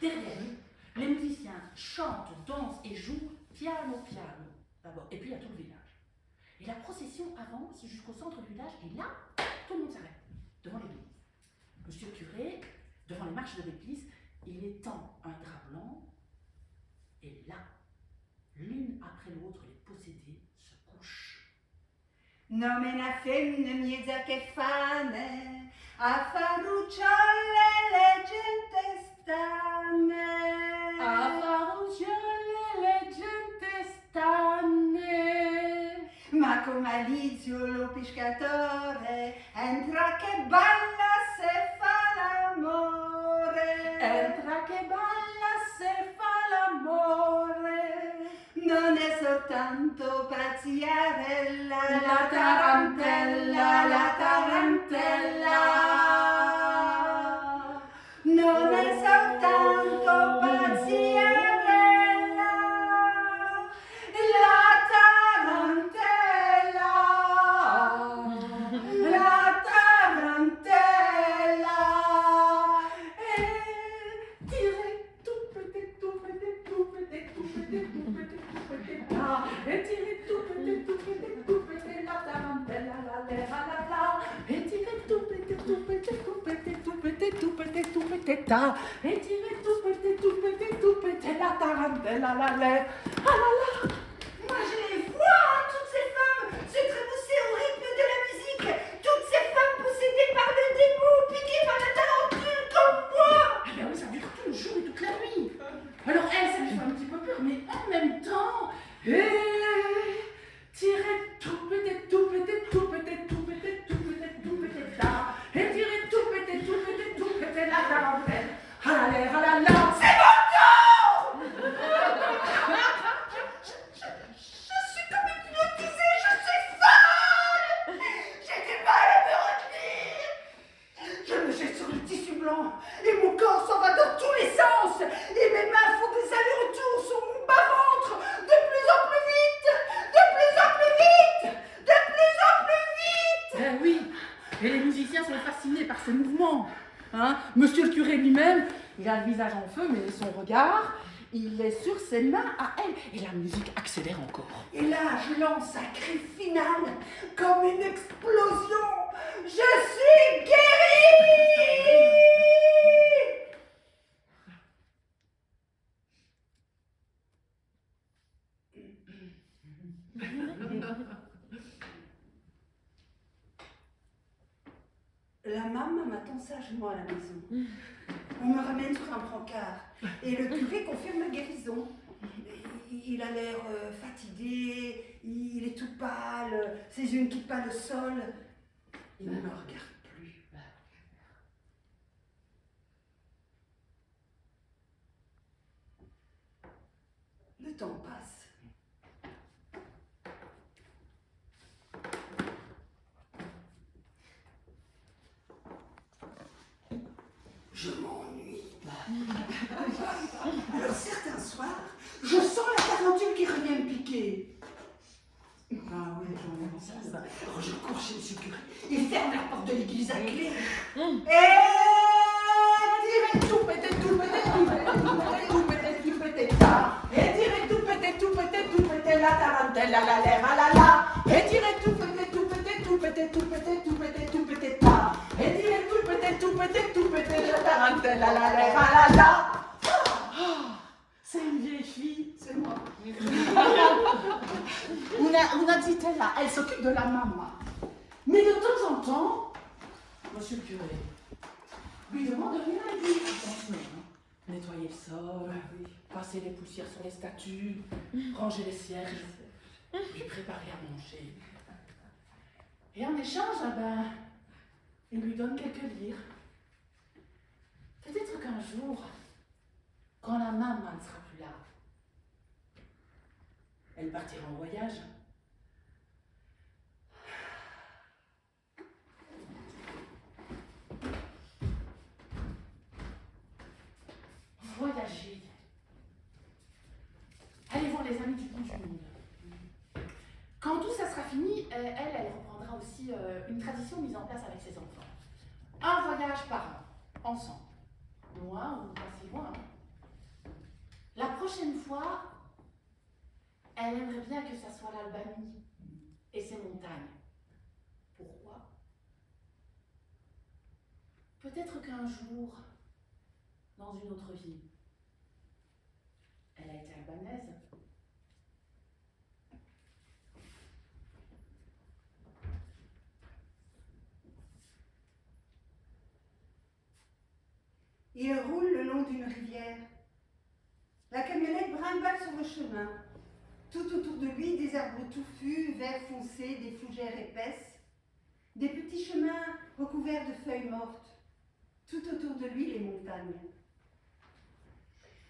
Derrière eux, les musiciens chantent, dansent et jouent piano d'abord, et puis il y a tout le village. Et la procession avance jusqu'au centre du village et là, tout le monde s'arrête devant l'église. Monsieur le curé, devant les marches de l'église, il étend un drap blanc et là, l'une après l'autre, les possédés se couchent. Nomina femmine miezza che fane, a farucciole le gente stanne. A farucciole le gente stanne. Ma con malizio lo pescatore entra che balla se fa l'amore. Entra che balla se fa l'amore. Non è soltanto Paziarella, La tarantella, la tarantella. Non è soltanto Paziarella, la tarantella, la tarantella. Et tirez tout petit, tout petit, tout petit, tout petit, tout petit, tout petit, là. Et tirez tout petit, la tarantella, la lèvre, la la. Et tirez tout petit, tout petit, tout petit, tout petit, tout petit, tout petit, là. Et tirez tout petit, la tarantella, la lèvre, ah la la. Moi je les vois, toutes ces femmes se trémousser au rythme de la musique, toutes ces femmes possédées par le démon, piquées par la tarentule comme moi. Ah ben oui, ça dure tout le jour et toute la nuit. Alors elle, ça lui fait un petit peu peur, mais en même temps, tirez tout petit, tout petit, tout petit, tout petit, tout petit, tout petit, là. Et tirez tout petit, tout petit, tout petit, la tarentelle. Ah la lèvre, ah la la. C'est mon tour. Je suis comme hypnotisée, je suis folle. J'ai du mal à me retenir. Je me jette sur le tissu blanc et mon corps s'en va dans tous les sens. Et mes mains font des allers-retours sur mon bas-ventre de plus en plus vite, de plus en plus vite, de plus en plus vite. Eh oui, et les musiciens sont fascinés par ces mouvements. Hein? Monsieur le curé lui-même, il a le visage en feu, mais son regard, il est sur ses mains à elle. Et la musique accélère encore. Et là, je lance un cri final, comme une explosion. Je suis guérie. La maman m'attend sagement à la maison. On me ramène sur un brancard et le curé confirme ma guérison. Il a l'air fatigué, il est tout pâle, ses yeux ne quittent pas le sol. Il ne me regarde plus. Le temps passe. Je m'ennuie. Alors certains soirs, je sens la tarentule qui revient me piquer. Ah oui, j'en ai ça. Alors je cours chez monsieur le curé et ferme la porte de l'église à clé. Et tirez tout pété, tout pété, tout pété, tout pété, tout pété, tout pété, ta. Et tirez tout pété, tout pété, tout pété, la tarentelle, la la lèvre, la la. Et tirez tout pété, tout pété, tout pété, tout pété, tout pété, tout pété, ta. Et tirez tout pété, tout pété, tout pété, la tarentelle, la la lèvre, la la. C'est une vieille fille, C'est moi. Una dit-elle, elle s'occupe de la maman. Mais de temps en temps, monsieur le curé lui demande de venir à l'église. Attention, hein. Nettoyer le sol, passer les poussières sur les statues, ranger les cierges, lui préparer à manger. Et en échange, il lui donne quelques livres. Peut-être qu'un jour, quand la maman ne sera plus là, elle partira en voyage. aussi une tradition mise en place avec ses enfants. Un voyage par an, ensemble. Loin ou pas si loin. La prochaine fois, elle aimerait bien que ça soit l'Albanie et ses montagnes. Pourquoi? Peut-être qu'un jour, dans une autre vie, elle a été albanaise. Il roule le long d'une rivière. La camionnette brimballe sur le chemin. Tout autour de lui, des arbres touffus, vert foncé, des fougères épaisses, des petits chemins recouverts de feuilles mortes. Tout autour de lui, les montagnes.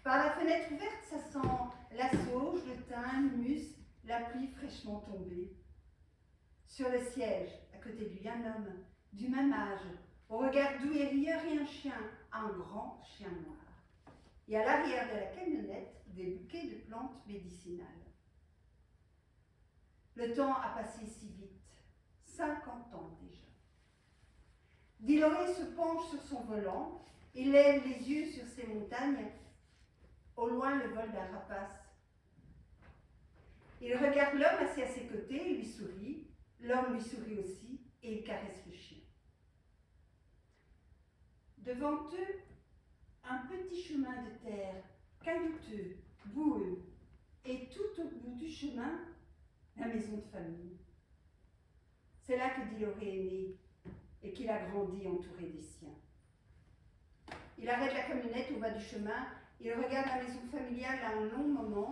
Par la fenêtre ouverte, ça sent la sauge, le thym, l'humus, la pluie fraîchement tombée. Sur le siège, à côté de lui, un homme, du même âge, au regard doux et rieur, et un chien, un grand chien noir. Et à l'arrière de la camionnette, des bouquets de plantes médicinales. Le temps a passé si vite, 50 ans déjà. Diloré se penche sur son volant, il lève les yeux sur ces montagnes, au loin le vol d'un rapace. Il regarde l'homme assis à ses côtés et lui sourit, l'homme lui sourit aussi et il caresse le chien. Devant eux, un petit chemin de terre, caillouteux, boueux, et tout au bout du chemin, la maison de famille. C'est là que Diloré est né et qu'il a grandi entouré des siens. Il arrête la camionnette au bas du chemin, il regarde la maison familiale un long moment,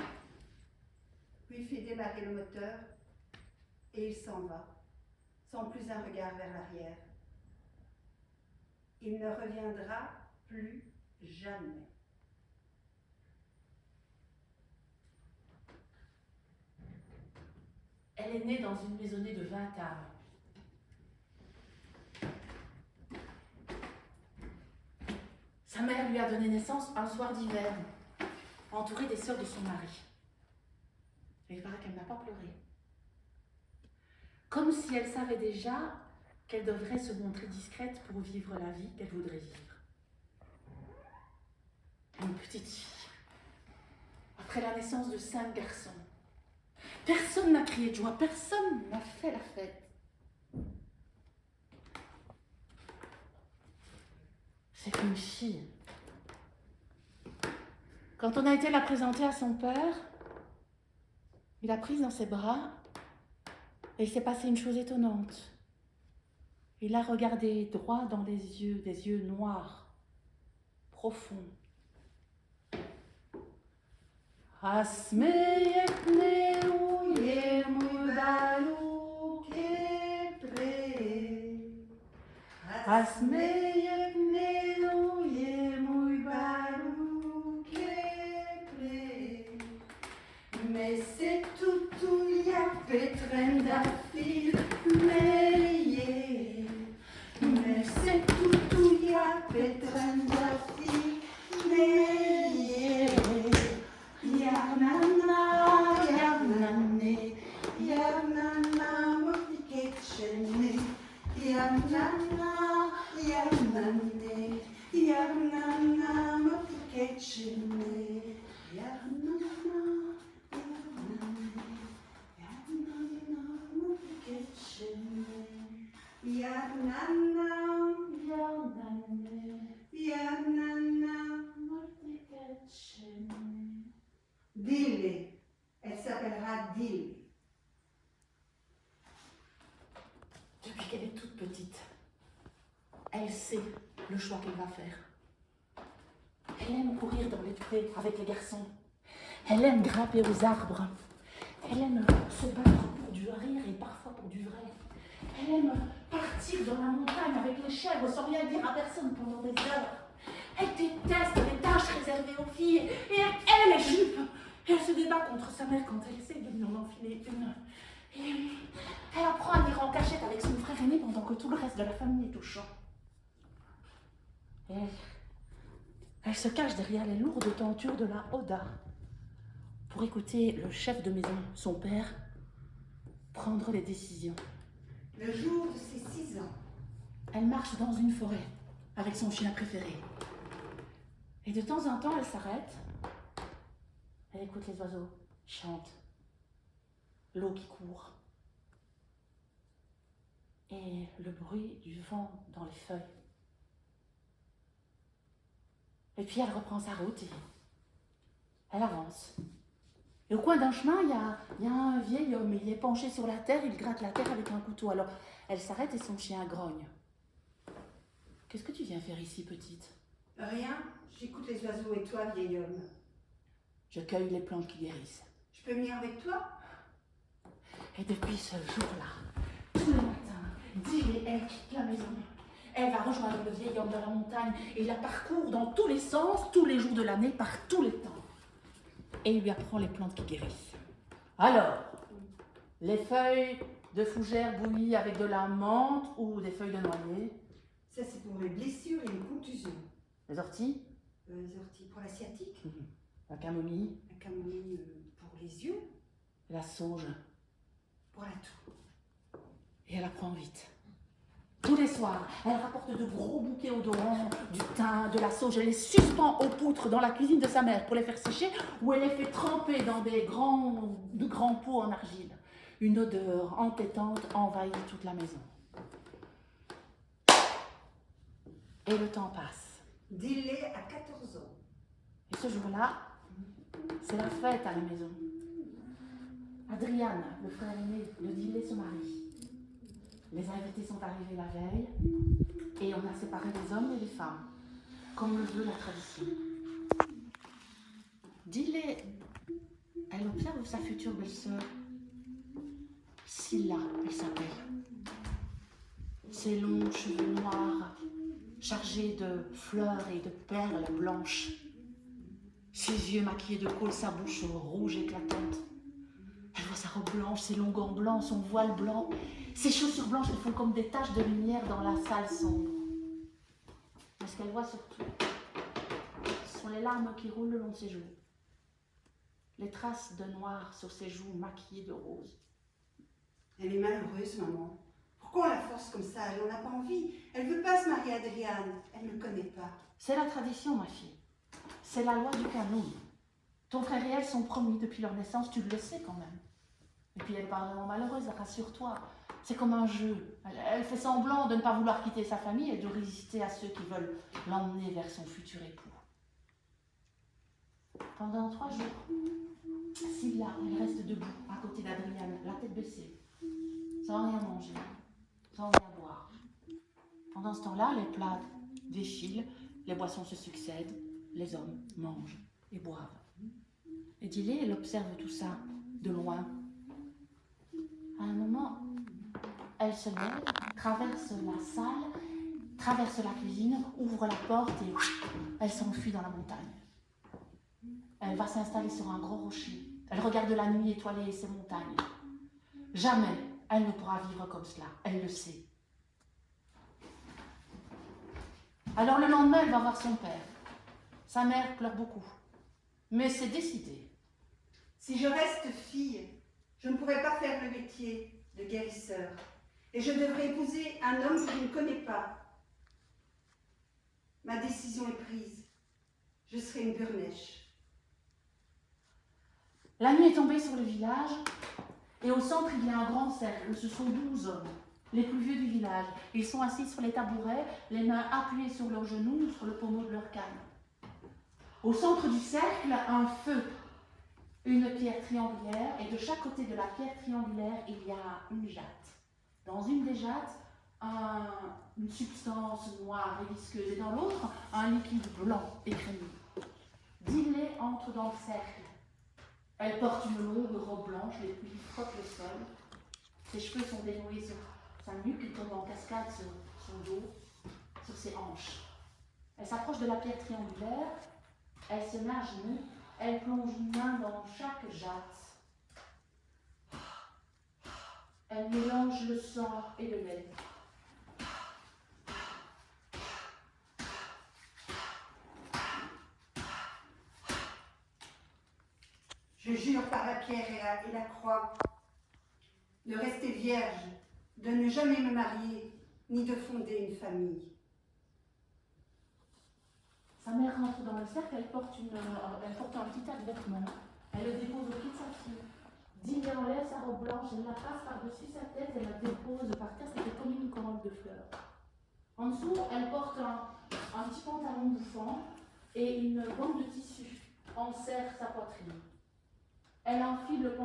puis il fait démarrer le moteur et il s'en va, sans plus un regard vers l'arrière. Il ne reviendra plus jamais. Elle est née dans une maisonnée de 20 âmes. Sa mère lui a donné naissance un soir d'hiver, entourée des sœurs de son mari. Et il paraît qu'elle n'a pas pleuré. Comme si elle savait déjà qu'elle devrait se montrer discrète pour vivre la vie qu'elle voudrait vivre. Une petite fille, après la naissance de 5 garçons. Personne n'a crié de joie, personne n'a fait la fête. C'est qu'une fille. Quand on a été la présenter à son père, il l'a prise dans ses bras et il s'est passé une chose étonnante. Il l'a regardée droit dans les yeux, des yeux noirs, profonds. Mais c'est tout il y a pétren d'afil, mais c'est tout il y a pétren d'afil, yarnana, motiketchene, yarnana, motiketchene, Dille, elle s'appellera Dille. Depuis qu'elle est toute petite, elle sait le choix qu'elle va faire. Elle aime courir dans les prés avec les garçons. Elle aime grimper aux arbres. Elle aime se battre pour du rire et parfois pour du vrai. Elle aime partir dans la montagne avec les chèvres sans rien dire à personne pendant des heures. Elle déteste les tâches réservées aux filles et elle les jupe. Et elle se débat contre sa mère quand elle essaie de lui en enfiler une. Et elle apprend à lire en cachette avec son frère aîné pendant que tout le reste de la famille est au champ. Et elle se cache derrière les lourdes tentures de la Oda pour écouter le chef de maison, son père, prendre les décisions Le jour de ses 6 ans. Elle marche dans une forêt avec son chien préféré. Et de temps en temps, elle s'arrête. Elle écoute les oiseaux qui chantent, l'eau qui court et le bruit du vent dans les feuilles. Et puis elle reprend sa route et elle avance. Et au coin d'un chemin, il y a un vieil homme. Il est penché sur la terre, il gratte la terre avec un couteau. Alors elle s'arrête et son chien grogne. Qu'est-ce que tu viens faire ici, petite? Rien, j'écoute les oiseaux et toi, vieil homme. Je cueille les plantes qui guérissent. Je peux venir avec toi? Et depuis ce jour-là, tous les matins, Dilly, elle quitte la maison. Elle va rejoindre le vieil homme dans la montagne et la parcourt dans tous les sens, tous les jours de l'année, par tous les temps. Et il lui apprend les plantes qui guérissent. Alors, les feuilles de fougère bouillies avec de la menthe ou des feuilles de noyer. Ça, c'est pour les blessures et les contusions. Les orties. Les orties pour la sciatique. La camomille. La camomille pour les yeux. La sauge. Pour la toux. Et elle apprend vite. Tous les soirs, elle rapporte de gros bouquets odorants, du thym, de la sauge. Elle les suspend aux poutres dans la cuisine de sa mère pour les faire sécher, ou elle les fait tremper dans de grands pots en argile. Une odeur entêtante envahit toute la maison. Et le temps passe. Dilly a 14 ans. Et ce jour-là, c'est la fête à la maison. Adrian, le frère aîné de Dilly, se marie. Les invités sont arrivés la veille et on a séparé les hommes et les femmes, comme le veut la tradition. Dilly, elle observe sa future belle-sœur. Scylla, elle s'appelle. Ses longs cheveux noirs, chargés de fleurs et de perles blanches. Ses yeux maquillés de col, sa bouche rouge éclatante. Elle voit sa robe blanche, ses longs gants blancs, son voile blanc, ses chaussures blanches qui font comme des taches de lumière dans la salle sombre. Mais ce qu'elle voit surtout, ce sont les larmes qui roulent le long de ses joues, les traces de noir sur ses joues maquillées de rose. Elle est malheureuse, maman. Pourquoi on la force comme ça? Elle n'en a pas envie. Elle ne veut pas se marier à Adrian. Elle ne le connaît pas. C'est la tradition, ma fille. C'est la loi du canon. Ton frère et elle sont promis depuis leur naissance, tu le sais quand même. Et puis elle n'est pas vraiment malheureuse, rassure-toi. C'est comme un jeu. Elle fait semblant de ne pas vouloir quitter sa famille et de résister à ceux qui veulent l'emmener vers son futur époux. Pendant 3 jours, Scylla, elle reste debout à côté d'Adrian, la tête baissée, sans rien manger, sans rien boire. Pendant ce temps-là, les plats défilent, les boissons se succèdent, les hommes mangent et boivent. Et Dilly, elle observe tout ça de loin. À un moment, elle se lève, traverse la salle, traverse la cuisine, ouvre la porte et elle s'enfuit dans la montagne. Elle va s'installer sur un gros rocher. Elle regarde la nuit étoilée et ses montagnes. Jamais elle ne pourra vivre comme cela, elle le sait. Alors le lendemain, elle va voir son père. Sa mère pleure beaucoup, mais c'est décidé. Si je reste fille, je ne pourrai pas faire le métier de guérisseur. Et je devrais épouser un homme que je ne connais pas. Ma décision est prise. Je serai une Burnèche. La nuit est tombée sur le village et au centre il y a un grand cercle. Ce sont 12 hommes, les plus vieux du village. Ils sont assis sur les tabourets, les mains appuyées sur leurs genoux ou sur le pommeau de leur canne. Au centre du cercle, un feu, une pierre triangulaire, et de chaque côté de la pierre triangulaire, il y a une jatte. Dans une des jattes, une substance noire et visqueuse, et dans l'autre, un liquide blanc et crémeux. Dilly entre dans le cercle. Elle porte une longue robe blanche, les pluies frottent le sol. Ses cheveux sont dénoués sur sa nuque, ils tombent en cascade sur son dos, sur ses hanches. Elle s'approche de la pierre triangulaire, elle se met à genoux, elle plonge une main dans chaque jatte. Elle mélange le sang et le lait. Je jure par la pierre et la croix de rester vierge de ne jamais me marier, ni de fonder une famille. Sa mère rentre dans le cercle, elle porte un petit tas de vêtements. Elle le dépose au pied de sa fille. Dilly enlève sa robe blanche, elle la passe par-dessus sa tête, elle la dépose par terre, c'était comme une corolle de fleurs. En dessous, elle porte un petit pantalon bouffant et une bande de tissu enserre sa poitrine. Elle enfile le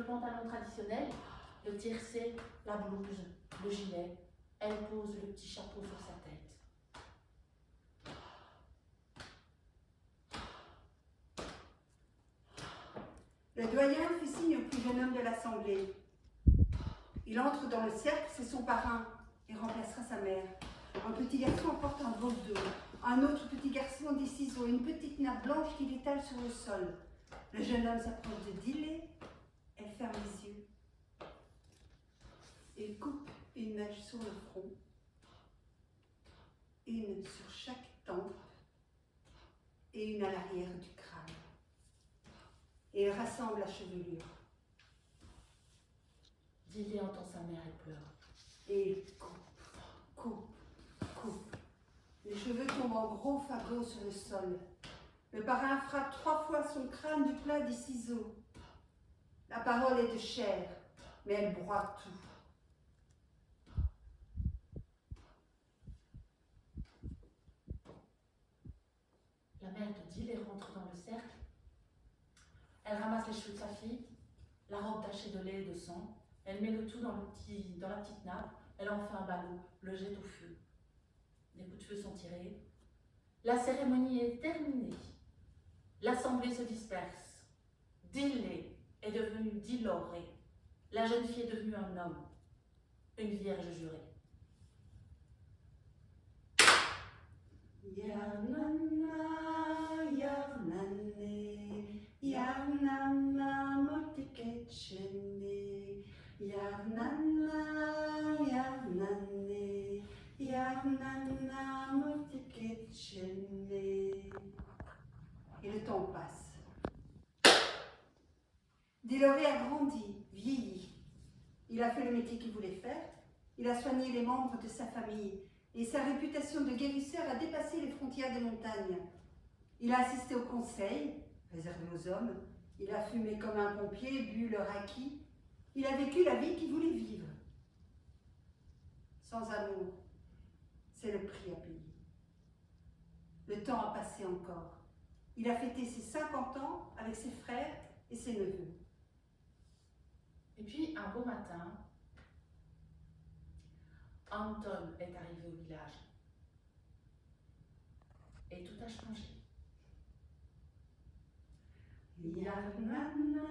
pantalon traditionnel, le tiercé, la blouse, le gilet. Elle pose le petit chapeau sur sa tête. Le doyen fait signe au plus jeune homme de l'assemblée. Il entre dans le cercle, c'est son parrain, et remplacera sa mère. Un petit garçon apporte un bol d'eau, un autre petit garçon des ciseaux, une petite nappe blanche qu'il étale sur le sol. Le jeune homme s'approche de Dilly, elle ferme les yeux. Il coupe une mèche sur le front, une sur chaque tempe et une à l'arrière du crâne. Et il rassemble la chevelure. Dilly entend sa mère et pleure. Et il coupe. Les cheveux tombent en gros fagots sur le sol. Le parrain frappe 3 fois son crâne du plat des ciseaux. La parole est de chair, mais elle broie tout. La mère de Dilly rentre dans le cercle. Elle ramasse les cheveux de sa fille, la robe tachée de lait et de sang. Elle met le tout dans la petite nappe. Elle en fait un ballot, le jette au feu. Les coups de feu sont tirés. La cérémonie est terminée. L'assemblée se disperse. Dilly est devenue Dilloré. La jeune fille est devenue un homme, une vierge jurée. Yarnana, yarnane, yarnana, motiketchene. Yarnana, yarnane, yarnana, motiketchene. Et le temps passe. Dilloré a grandi, vieilli. Il a fait le métier qu'il voulait faire. Il a soigné les membres de sa famille. Et sa réputation de guérisseur a dépassé les frontières des montagnes. Il a assisté au conseil, réservé aux hommes. Il a fumé comme un pompier, bu le raki. Il a vécu la vie qu'il voulait vivre. Sans amour, c'est le prix à payer. Le temps a passé encore. Il a fêté ses 50 ans avec ses frères et ses neveux. Et puis, un beau matin, Anton est arrivé au village. Et tout a changé. Yarnana,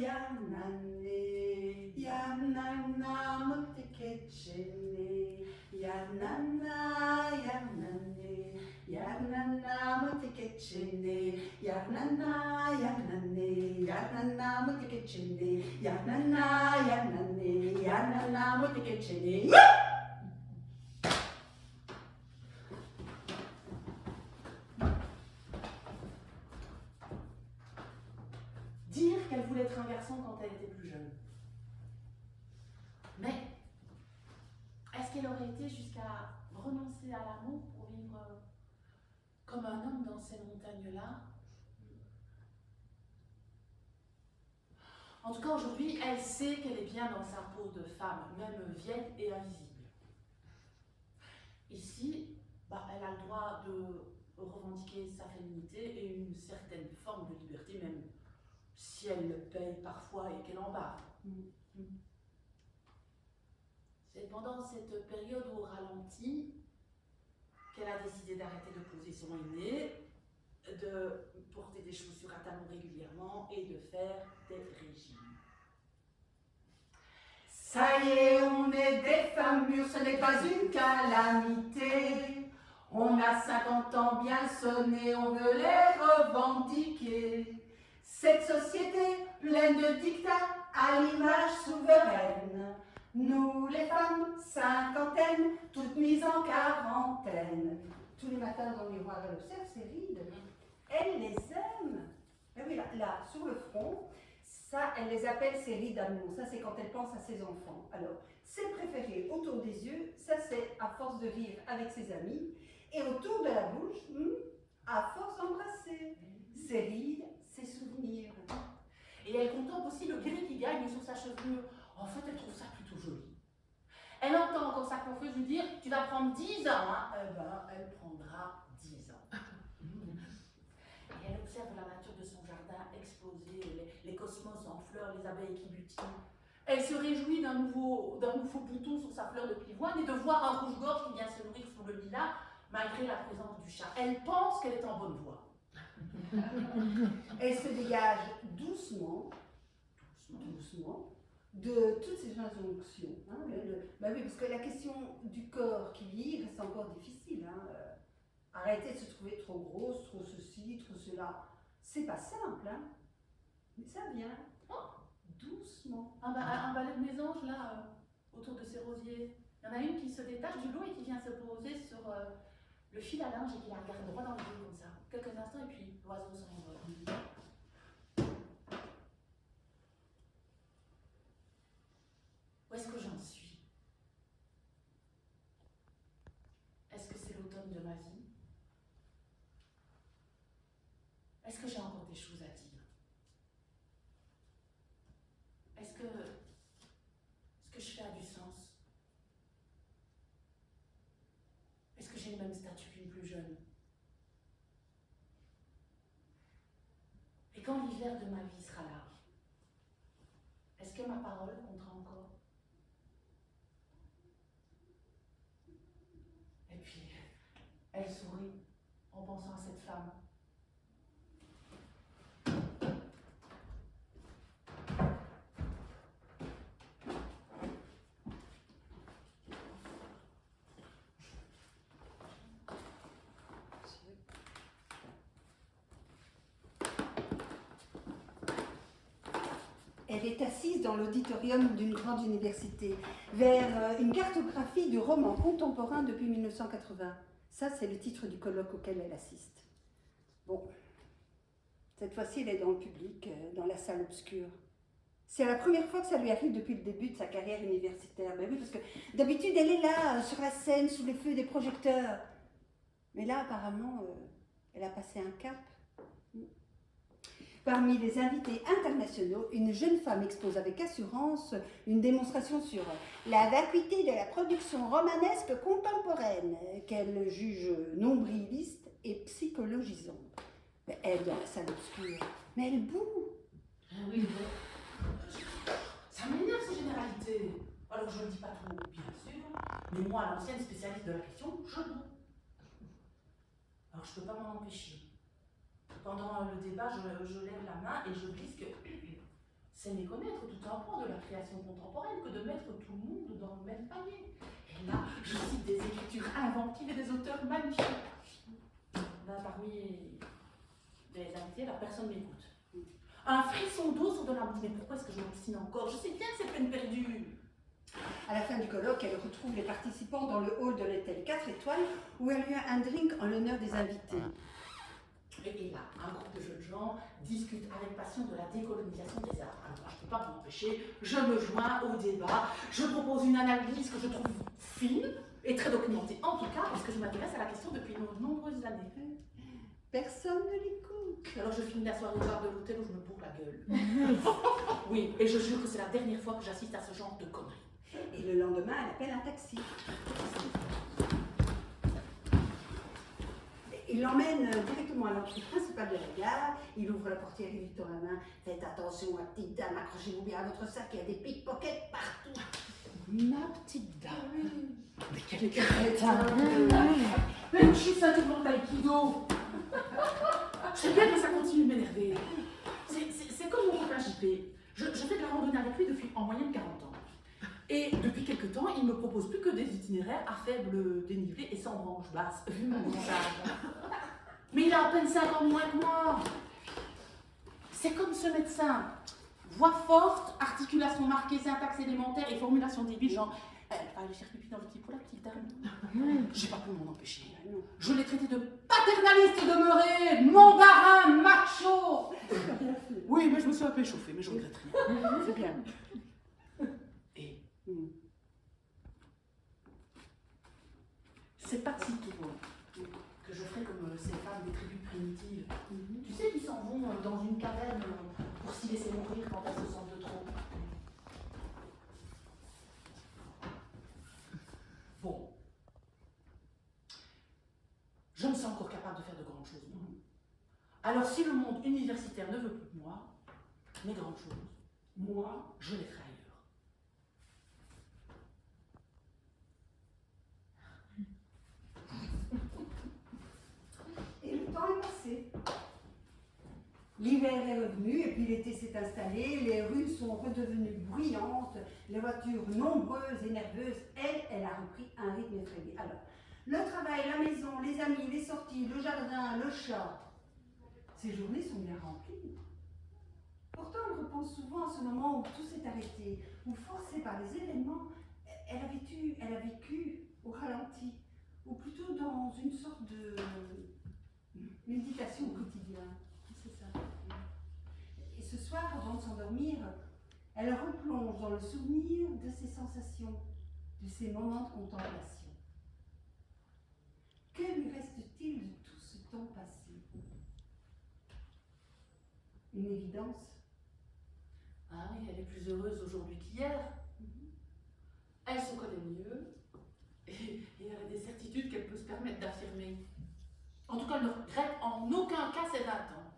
yarnane, yarnana, moteketchene. Yarnana, yarnane, yarnana, moteketchene. Yarnana, yarnane, yarnana, moteketchene. Yarnana, yarnane, yarnana, moteketchene. Dire qu'elle voulait être un garçon quand elle était plus jeune. Mais, est-ce qu'elle aurait été jusqu'à renoncer à l'amour pour vivre comme un homme dans ces montagnes-là? En tout cas, aujourd'hui, elle sait qu'elle est bien dans sa peau de femme, même vieille et invisible. Ici, elle a le droit de revendiquer sa féminité et une certaine forme de liberté, même si elle le paye parfois et qu'elle en barre. C'est pendant cette période au ralenti qu'elle a décidé d'arrêter de poser son aîné, de porter des chaussures à talons régulièrement et de faire des régimes. Ça y est, on est des femmes mûres, ce n'est pas une calamité. On a 50 ans bien sonnés, on veut les revendiquer. Cette société pleine de dictats à l'image souveraine. Nous les femmes, cinquantaine, toutes mises en quarantaine. Tous les matins dans le miroir, elle observe ses rides. Elle les aime. Mais oui, là, sur le front, Ça, elle les appelle ses rides d'amour. Ça, c'est quand elle pense à ses enfants. Alors, ses préférés autour des yeux, ça, c'est à force de rire avec ses amis. Et autour de la bouche, à force d'embrasser. Ses rides, ses souvenirs. Et elle contemple aussi le gris qui gagne sur sa chevelure. En fait, elle trouve ça plutôt joli. Elle entend encore sa coiffeuse lui dire « Tu vas prendre 10 ans, hein ?» Eh ben, elle prendra 10 ans. Et elle observe la nature de son jardin exposée, les cosmos en fleurs, les abeilles qui butinent. Elle se réjouit d'un nouveau bouton sur sa fleur de pivoine et de voir un rouge-gorge qui vient se nourrir sous le lilas, malgré la présence du chat. Elle pense qu'elle est en bonne voie. Elle se dégage doucement de toutes ces injonctions. Hein, bah oui, parce que la question du corps qui vit reste encore difficile. Hein. Arrêter de se trouver trop grosse, trop ceci, trop cela. C'est pas simple, hein. Mais ça vient. Doucement. Un balai de mésange, là, autour de ces rosiers. Il y en a une qui se détache du lot et qui vient se poser sur le fil à linge et qui la regarde droit dans les yeux comme ça. Quelques instants et puis l'oiseau s'envole. Où est-ce que j'en suis? Est-ce que c'est l'automne de ma vie? Est-ce que j'ai encore des choses à dire? Est-ce que ce que je fais a du sens? Est-ce que j'ai le même statut qu'une plus jeune? Et quand l'hiver de ma vie sera là, est-ce que ma parole comptera encore? Et puis, elle sourit en pensant à cette femme. Elle est assise dans l'auditorium d'une grande université, vers une cartographie du roman contemporain depuis 1980. Ça, c'est le titre du colloque auquel elle assiste. Bon, cette fois-ci, elle est dans le public, dans la salle obscure. C'est la première fois que ça lui arrive depuis le début de sa carrière universitaire. Ben oui, parce que d'habitude, elle est là, sur la scène, sous les feux des projecteurs. Mais là, apparemment, elle a passé un cap. Parmi les invités internationaux, une jeune femme expose avec assurance une démonstration sur la vacuité de la production romanesque contemporaine, qu'elle juge nombriliste et psychologisante. Elle, dans la salle obscure, mais elle boue. Oui, ça m'énerve ces généralités. Alors je ne dis pas tout, bien sûr, mais moi, l'ancienne spécialiste de la question, je boue. Alors je ne peux pas m'en empêcher. Pendant le débat, je lève la main et je glisse que c'est méconnaître tout un pan de la création contemporaine que de mettre tout le monde dans le même panier. Et là, je cite des écritures inventives et des auteurs magnifiques. Là, parmi les invités, la personne m'écoute. Un frisson d'eau sur de la bouche. Mais pourquoi est-ce que je m'obstine encore? Je sais bien que c'est peine perdue. À la fin du colloque, elle retrouve les participants dans le hall de l'hôtel 4 étoiles où elle lui a un drink en l'honneur des invités. Et là, un groupe de jeunes gens discute avec passion de la décolonisation des arts. Alors moi, je ne peux pas m'empêcher, je me joins au débat, je propose une analyse que je trouve fine et très documentée, en tout cas, parce que je m'intéresse à la question depuis de nombreuses années. Personne ne l'écoute. Alors je finis la soirée au bar de l'hôtel où je me bourre la gueule. Oui, et je jure que c'est la dernière fois que j'assiste à ce genre de conneries. Et le lendemain, elle appelle un taxi. Il l'emmène directement à l'entrée principale de la gare, il ouvre la portière et lui tend la main. Faites attention, ma petite dame, accrochez-vous bien à votre sac, il y a des pickpockets partout. Ma petite dame. Mais quelle crétin. Mais je suis ceinture d'aïkido. Je sais bien que ça continue de m'énerver. C'est comme mon copain JP. Je fais de la randonnée avec lui depuis en moyenne 40 ans. Et depuis quelque temps, il ne me propose plus que des itinéraires à faible dénivelé et sans branche basse, vu mon grand âge. Mais il a à peine 5 ans de moins que moi. C'est comme ce médecin. Voix forte, articulation marquée, syntaxe élémentaire et formulation débile, genre elle va aller faire pipi dans le petit pot, la petite dame. J'ai pas pu m'en empêcher. Je l'ai traité de paternaliste demeuré, mandarin, macho. Oui, mais je me suis un peu échauffée, mais je regrette rien. C'est bien. Et c'est pas de sitôt que je ferai comme ces femmes des tribus primitives. Tu sais, qui s'en vont dans une caverne pour s'y laisser mourir quand elles se sentent de trop. Bon. Je me sens encore capable de faire de grandes choses, moi. Alors, si le monde universitaire ne veut plus de moi, mes grandes choses, moi, je les ferai ailleurs. Et le temps est passé. L'hiver est revenu et puis l'été s'est installé, les rues sont redevenues bruyantes, les voitures nombreuses et nerveuses. Elle a repris un rythme effréné. Alors, le travail, la maison, les amis, les sorties, le jardin, le chat. Ces journées sont bien remplies. Pourtant, on repense souvent à ce moment où tout s'est arrêté, où forcée par les événements, elle a vécu au ralenti, ou plutôt dans une sorte de méditation au quotidien. C'est ça. Et ce soir, avant de s'endormir, elle replonge dans le souvenir de ses sensations, de ces moments de contemplation. Que lui reste-t-il de tout ce temps passé? Une évidence. Ah oui, elle est plus heureuse aujourd'hui qu'hier. Elle se connaît mieux et elle a des certitudes qu'elle peut se permettre d'affirmer. En tout cas, elle ne regrette en aucun cas ses 20 ans.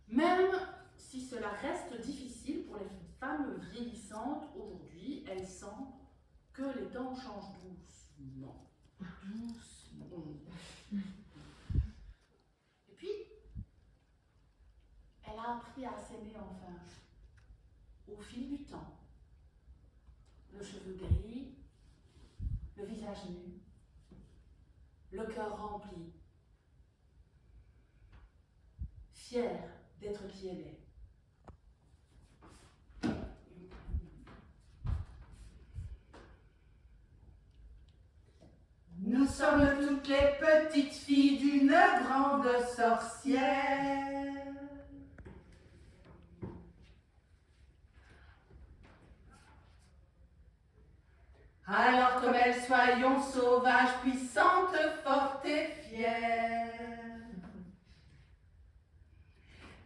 Même si cela reste difficile pour les femmes vieillissantes aujourd'hui, elle sent que les temps changent doucement. Doucement. Et puis, elle a appris à s'aimer enfin, au fil du temps. Le cheveu gris, le visage nu, le cœur rempli, fière d'être qui elle est. Nous sommes toutes les petites filles d'une grande sorcière. Alors comme elles, soyons sauvages, puissantes, fortes et fières.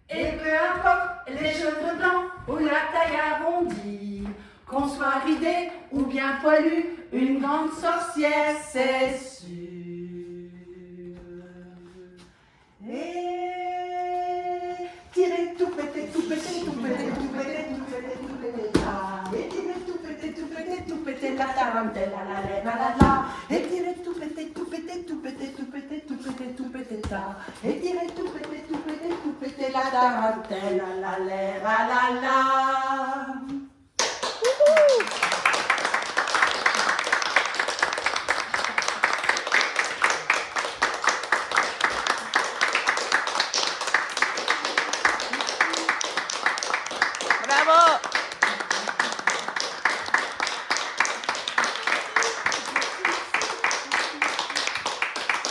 Et peu importe les cheveux blancs ou la taille arrondie, qu'on soit ridé ou bien poilu, une grande sorcière, c'est sûr. Et tirez tout pété, tout pété, tout pété, tout pété, tout pété, tout pété, ta. Et tirez tout pété, la tarantelle, la lèvre, la. Et tirez tout pété, tout pété, tout pété, tout pété, tout pété, tout pété, ta. Et tirez tout pété, la tarantelle, la lèvre, la.